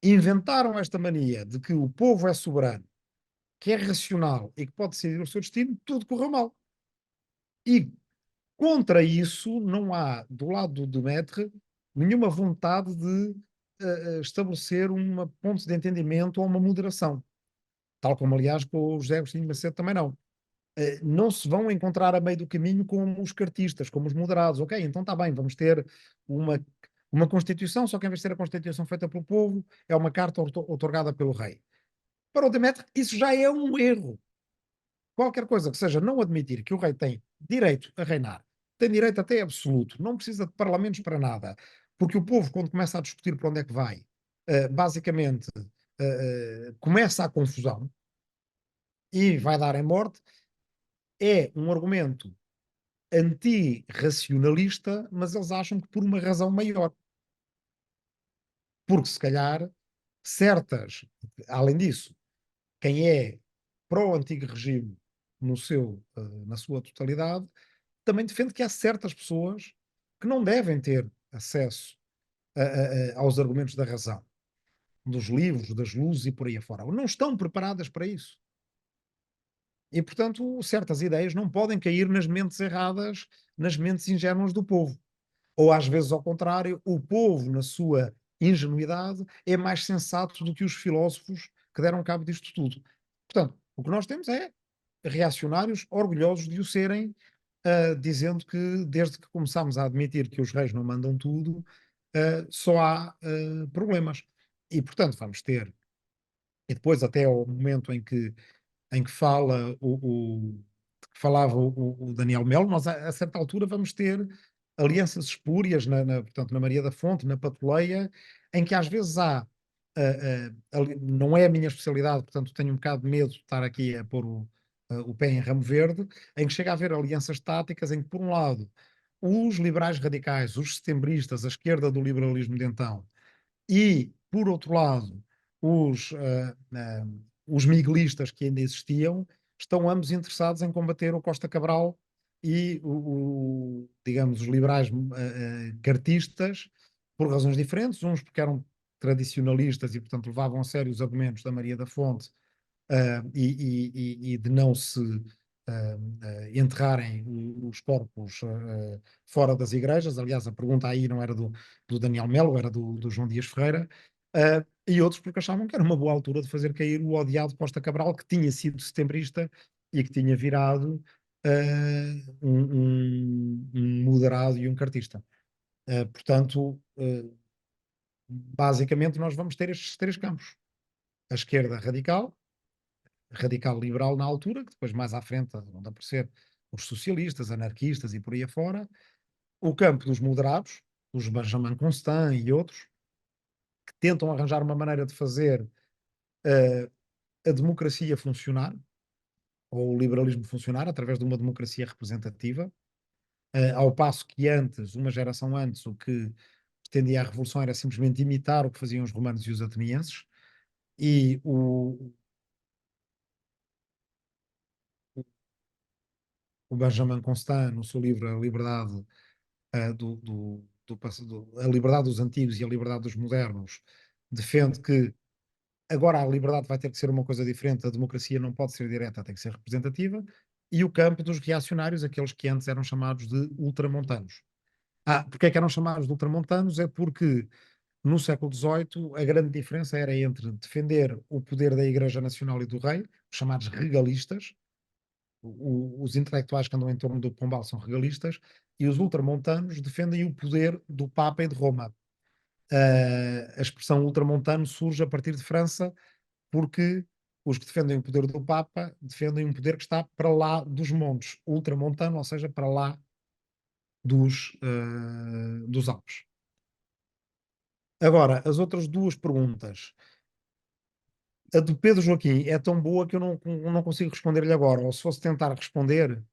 inventaram esta mania de que o povo é soberano, que é racional e que pode decidir o seu destino, tudo correu mal. E contra isso não há, do lado do Demetrio, nenhuma vontade de estabelecer uma ponte de entendimento ou uma moderação, tal como, aliás, com o José Agostinho Macedo também não. Não se vão encontrar a meio do caminho como os cartistas, como os moderados. Ok, então está bem, vamos ter uma Constituição, só que em vez de ser a Constituição feita pelo povo, é uma carta outorgada pelo rei. Para o Demetrio, isso já é um erro. Qualquer coisa que seja não admitir que o rei tem direito a reinar, tem direito até absoluto, não precisa de parlamentos para nada, porque o povo, quando começa a discutir para onde é que vai, basicamente começa a confusão e vai dar em morte, é um argumento antirracionalista, mas eles acham que por uma razão maior. Porque se calhar certas, além disso, quem é pró antigo regime na sua totalidade, também defende que há certas pessoas que não devem ter acesso aos argumentos da razão, dos livros, das luzes e por aí afora. Não estão preparadas para isso. E, portanto, certas ideias não podem cair nas mentes erradas, nas mentes ingênuas do povo. Ou às vezes ao contrário, o povo, na sua ingenuidade, é mais sensato do que os filósofos que deram cabo disto tudo. Portanto, o que nós temos é reacionários orgulhosos de o serem, dizendo que desde que começámos a admitir que os reis não mandam tudo, só há problemas. E, portanto, vamos ter, e depois até ao momento em que fala que falava o Daniel Melo, nós a certa altura vamos ter alianças espúrias, portanto, na Maria da Fonte, na Patuleia, em que às vezes há, não é a minha especialidade, portanto tenho um bocado de medo de estar aqui a pôr o pé em ramo verde, em que chega a haver alianças táticas em que, por um lado, os liberais radicais, os setembristas, a esquerda do liberalismo de então, e, por outro lado, os miguelistas que ainda existiam, estão ambos interessados em combater o Costa Cabral e, digamos, os liberais cartistas, por razões diferentes, uns porque eram tradicionalistas e, portanto, levavam a sério os argumentos da Maria da Fonte e de não se enterrarem os corpos fora das igrejas. Aliás, a pergunta aí não era do Daniel Melo, era do João Dias Ferreira. E outros porque achavam que era uma boa altura de fazer cair o odiado Costa Cabral, que tinha sido setembrista e que tinha virado um moderado e um cartista. Portanto, basicamente nós vamos ter estes três campos. A esquerda radical liberal na altura, que depois mais à frente vão aparecer os socialistas, anarquistas e por aí afora. O campo dos moderados, os Benjamin Constant e outros, que tentam arranjar uma maneira de fazer a democracia funcionar, ou o liberalismo funcionar, através de uma democracia representativa, ao passo que antes, uma geração antes, o que pretendia a revolução era simplesmente imitar o que faziam os romanos e os atenienses, e o Benjamin Constant, no seu livro A Liberdade, a liberdade dos antigos e a liberdade dos modernos, defende que agora a liberdade vai ter que ser uma coisa diferente, a democracia não pode ser direta, tem que ser representativa, e o campo dos reacionários, aqueles que antes eram chamados de ultramontanos. Porque é que eram chamados de ultramontanos? É porque no século XVIII a grande diferença era entre defender o poder da Igreja Nacional e do Rei, os chamados regalistas, os intelectuais que andam em torno do Pombal são regalistas, e os ultramontanos defendem o poder do Papa e de Roma. A expressão ultramontano surge a partir de França, porque os que defendem o poder do Papa defendem um poder que está para lá dos montes, ultramontano, ou seja, para lá dos Alpes. Agora, as outras duas perguntas. A do Pedro Joaquim é tão boa que eu não consigo responder-lhe agora, ou se fosse tentar responder,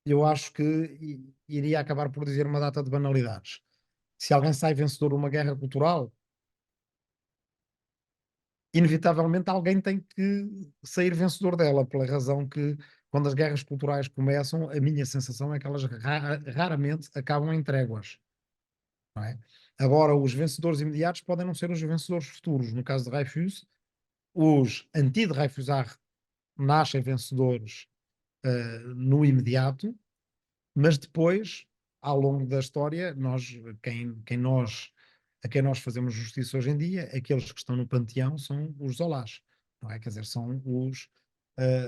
eu acho que iria acabar por dizer uma data de banalidades. Se alguém sai vencedor de uma guerra cultural, inevitavelmente alguém tem que sair vencedor dela, pela razão que, quando as guerras culturais começam, a minha sensação é que elas raramente acabam em tréguas. Não é? Agora, os vencedores imediatos podem não ser os vencedores futuros. No caso de Dreyfus, os anti-Dreyfusards nascem vencedores no imediato, mas depois, ao longo da história, quem nós a quem nós fazemos justiça hoje em dia, aqueles que estão no panteão são os Zolás, não é? Quer dizer, são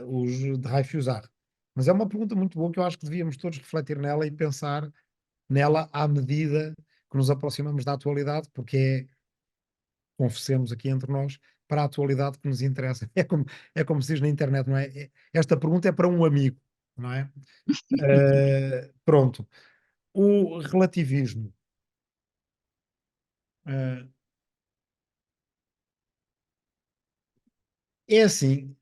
os de Dreyfusard. Mas é uma pergunta muito boa que eu acho que devíamos todos refletir nela e pensar nela à medida que nos aproximamos da atualidade, porque é, confessemos aqui entre nós, para a atualidade que nos interessa. É como se diz na internet, não é? Esta pergunta é para um amigo, não é? Pronto. O relativismo. Uh, é assim,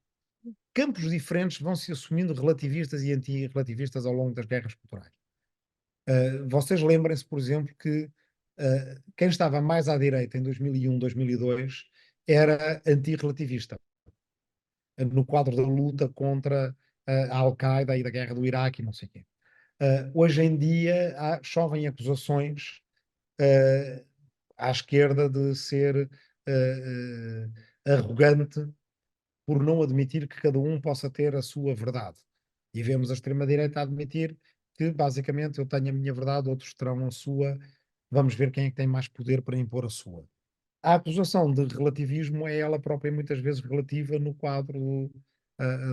campos diferentes vão se assumindo relativistas e antirrelativistas ao longo das guerras culturais. Vocês lembrem-se, por exemplo, que quem estava mais à direita em 2001, 2002 era antirrelativista, no quadro da luta contra a Al-Qaeda e da guerra do Iraque e não sei o quê. Hoje em dia chovem acusações à esquerda de ser arrogante por não admitir que cada um possa ter a sua verdade. E vemos a extrema-direita a admitir que, basicamente, eu tenho a minha verdade, outros terão a sua, vamos ver quem é que tem mais poder para impor a sua. A acusação de relativismo é ela própria muitas vezes relativa no quadro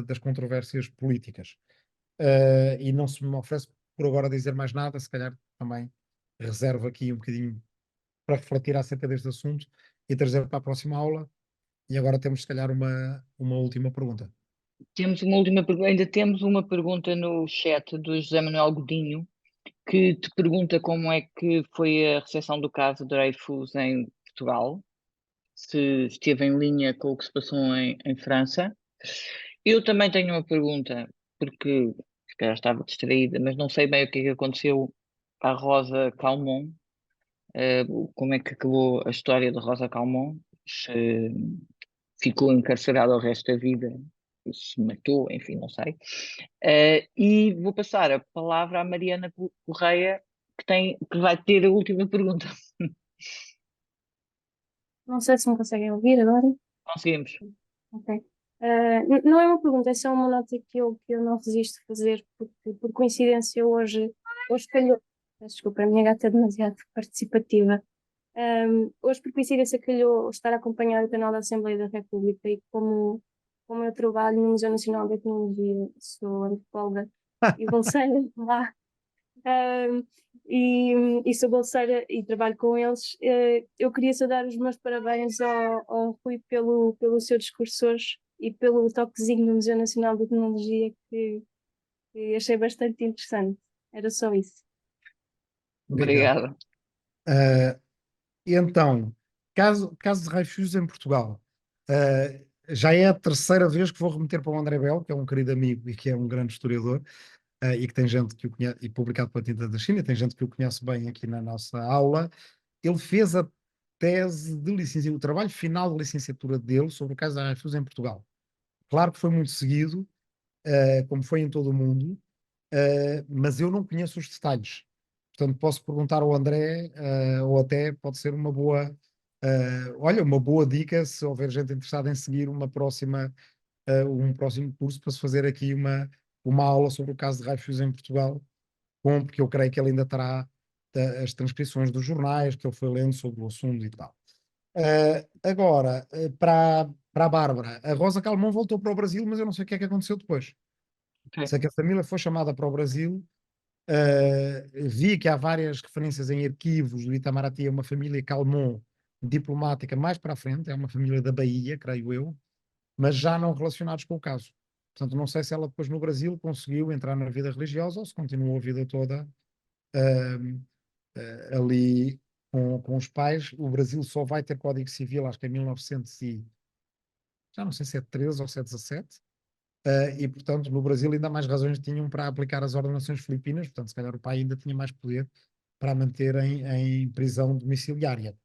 das controvérsias políticas. E não se me oferece por agora dizer mais nada, se calhar também reservo aqui um bocadinho para refletir acerca deste assunto e trazer para a próxima aula. E agora temos, se calhar, uma última pergunta. Temos uma última pergunta, ainda temos uma pergunta no chat do José Manuel Godinho, que te pergunta como é que foi a recepção do caso Dreyfus em Portugal, se esteve em linha com o que se passou em França. Eu também tenho uma pergunta, porque se calhar estava distraída, mas não sei bem o que é que aconteceu à Rosa Calmon, como é que acabou a história da Rosa Calmon, se ficou encarcerada o resto da vida, se matou, enfim, não sei. E vou passar a palavra à Mariana Correia, que vai ter a última pergunta. Não sei se me conseguem ouvir agora. Conseguimos. Ok. Não é uma pergunta, é só uma nota que eu não resisto a fazer, porque por coincidência hoje calhou. Peço desculpa, a minha gata é demasiado participativa. Hoje, por coincidência, calhou estar a acompanhar o canal da Assembleia da República e como eu trabalho no Museu Nacional de Etnologia, sou antropóloga e bolseira lá, e sou bolseira e trabalho com eles, eu queria só dar os meus parabéns ao Rui pelo seu discurso hoje e pelo toquezinho do Museu Nacional de Etnologia que achei bastante interessante. Era só isso. Obrigada. Então, caso de Dreyfus em Portugal, já é a terceira vez que vou remeter para o André Bel, que é um querido amigo e que é um grande historiador, e que tem gente que o conhece, e publicado pela Tinta da China, tem gente que o conhece bem aqui na nossa aula. Ele fez a tese de licenciatura, o trabalho final de licenciatura dele sobre o caso de Dreyfus em Portugal. Claro que foi muito seguido, como foi em todo o mundo, mas eu não conheço os detalhes. Portanto, posso perguntar ao André, ou até pode ser uma boa, olha, uma boa dica se houver gente interessada em seguir um próximo curso para se fazer aqui uma aula sobre o caso de Dreyfus em Portugal, porque eu creio que ele ainda terá as transcrições dos jornais que ele foi lendo sobre o assunto e tal. Agora, para a Bárbara, a Rosa Calmon voltou para o Brasil, mas eu não sei o que é que aconteceu depois. Okay. Sei que a família foi chamada para o Brasil. Vi que há várias referências em arquivos do Itamaraty a uma família Calmon diplomática mais para a frente, é uma família da Bahia, creio eu, mas já não relacionados com o caso. Portanto, não sei se ela depois no Brasil conseguiu entrar na vida religiosa ou se continuou a vida toda ali com os pais. O Brasil só vai ter Código Civil, acho que é 1900 e já não sei se é 13 ou se é 17. E, portanto, no Brasil ainda mais razões tinham para aplicar as ordenações filipinas, portanto, se calhar o pai ainda tinha mais poder para a manter em prisão domiciliária.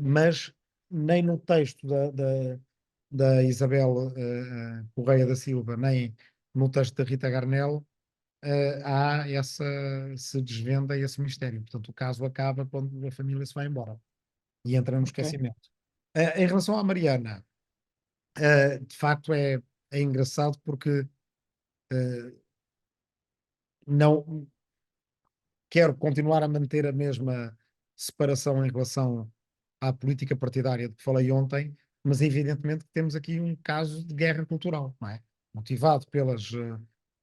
Mas nem no texto da Isabel Correia da Silva, nem no texto da Rita Garnel, se desvenda esse mistério. Portanto, o caso acaba quando a família se vai embora e entra no esquecimento. Em relação à Mariana, de facto é engraçado porque não quero continuar a manter a mesma separação em relação à política partidária de que falei ontem, mas evidentemente que temos aqui um caso de guerra cultural, não é? Motivado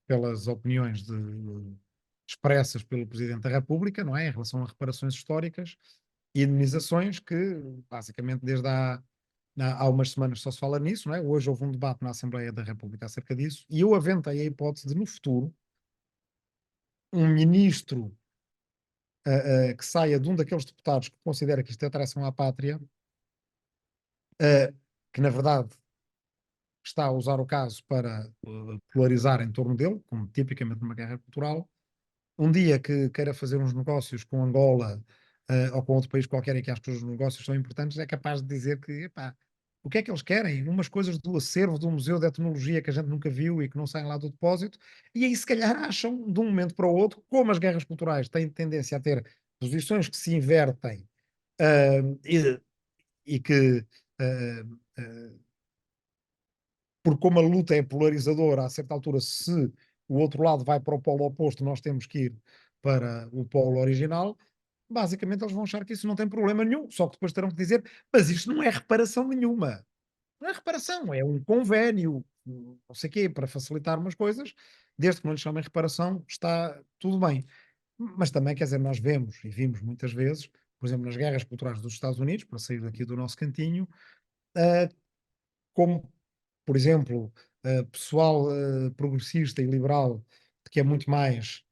pelas opiniões expressas pelo Presidente da República, não é? Em relação a reparações históricas e indemnizações que, basicamente, há umas semanas só se fala nisso, não é? Hoje houve um debate na Assembleia da República acerca disso, e eu aventei a hipótese de, no futuro, um ministro que saia de um daqueles deputados que considera que isto é traição à pátria, que na verdade está a usar o caso para polarizar em torno dele, como tipicamente numa guerra cultural, um dia que queira fazer uns negócios com Angola ou com outro país qualquer em que acho que os negócios são importantes, é capaz de dizer que, epá, o que é que eles querem? Umas coisas do acervo do Museu de Etnologia que a gente nunca viu e que não saem lá do depósito, e aí se calhar acham, de um momento para o outro, como as guerras culturais têm tendência a ter posições que se invertem e que, por como a luta é polarizadora, a certa altura, se o outro lado vai para o polo oposto, nós temos que ir para o polo original. Basicamente, eles vão achar que isso não tem problema nenhum, só que depois terão que dizer, mas isto não é reparação nenhuma. Não é reparação, é um convênio, não sei quê, para facilitar umas coisas, desde que não lhe chamem reparação, está tudo bem. Mas também, quer dizer, nós vemos e vimos muitas vezes, por exemplo, nas guerras culturais dos Estados Unidos, para sair daqui do nosso cantinho, como, por exemplo, pessoal progressista e liberal, que é muito mais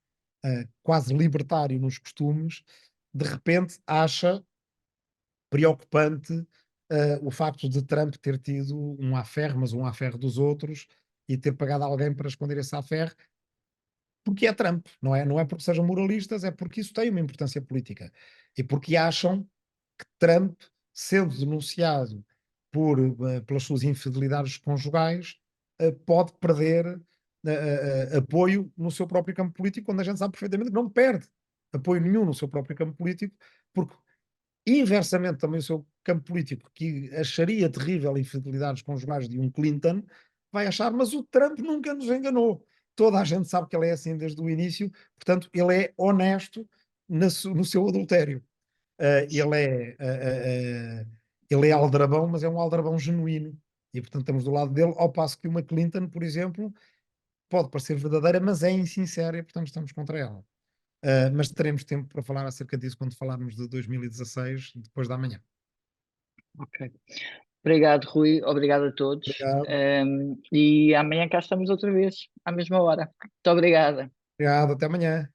quase libertário nos costumes, de repente acha preocupante o facto de Trump ter tido um affaire, mas um affaire dos outros, e ter pagado alguém para esconder esse affaire, porque é Trump, não é? Não é porque sejam moralistas, é porque isso tem uma importância política. E porque acham que Trump, sendo denunciado pelas suas infidelidades conjugais, pode perder apoio no seu próprio campo político, quando a gente sabe perfeitamente que não perde apoio nenhum no seu próprio campo político, porque inversamente também o seu campo político, que acharia terrível infidelidades conjugais de um Clinton, vai achar, mas o Trump nunca nos enganou. Toda a gente sabe que ele é assim desde o início, portanto, ele é honesto no seu adultério. Ele é aldrabão, mas é um aldrabão genuíno. E, portanto, estamos do lado dele, ao passo que uma Clinton, por exemplo, pode parecer verdadeira, mas é insincera e, portanto, estamos contra ela. Mas teremos tempo para falar acerca disso quando falarmos de 2016, depois da manhã. Ok. Obrigado, Rui. Obrigado a todos. Obrigado. E amanhã cá estamos outra vez, à mesma hora. Muito obrigada. Obrigado, até amanhã.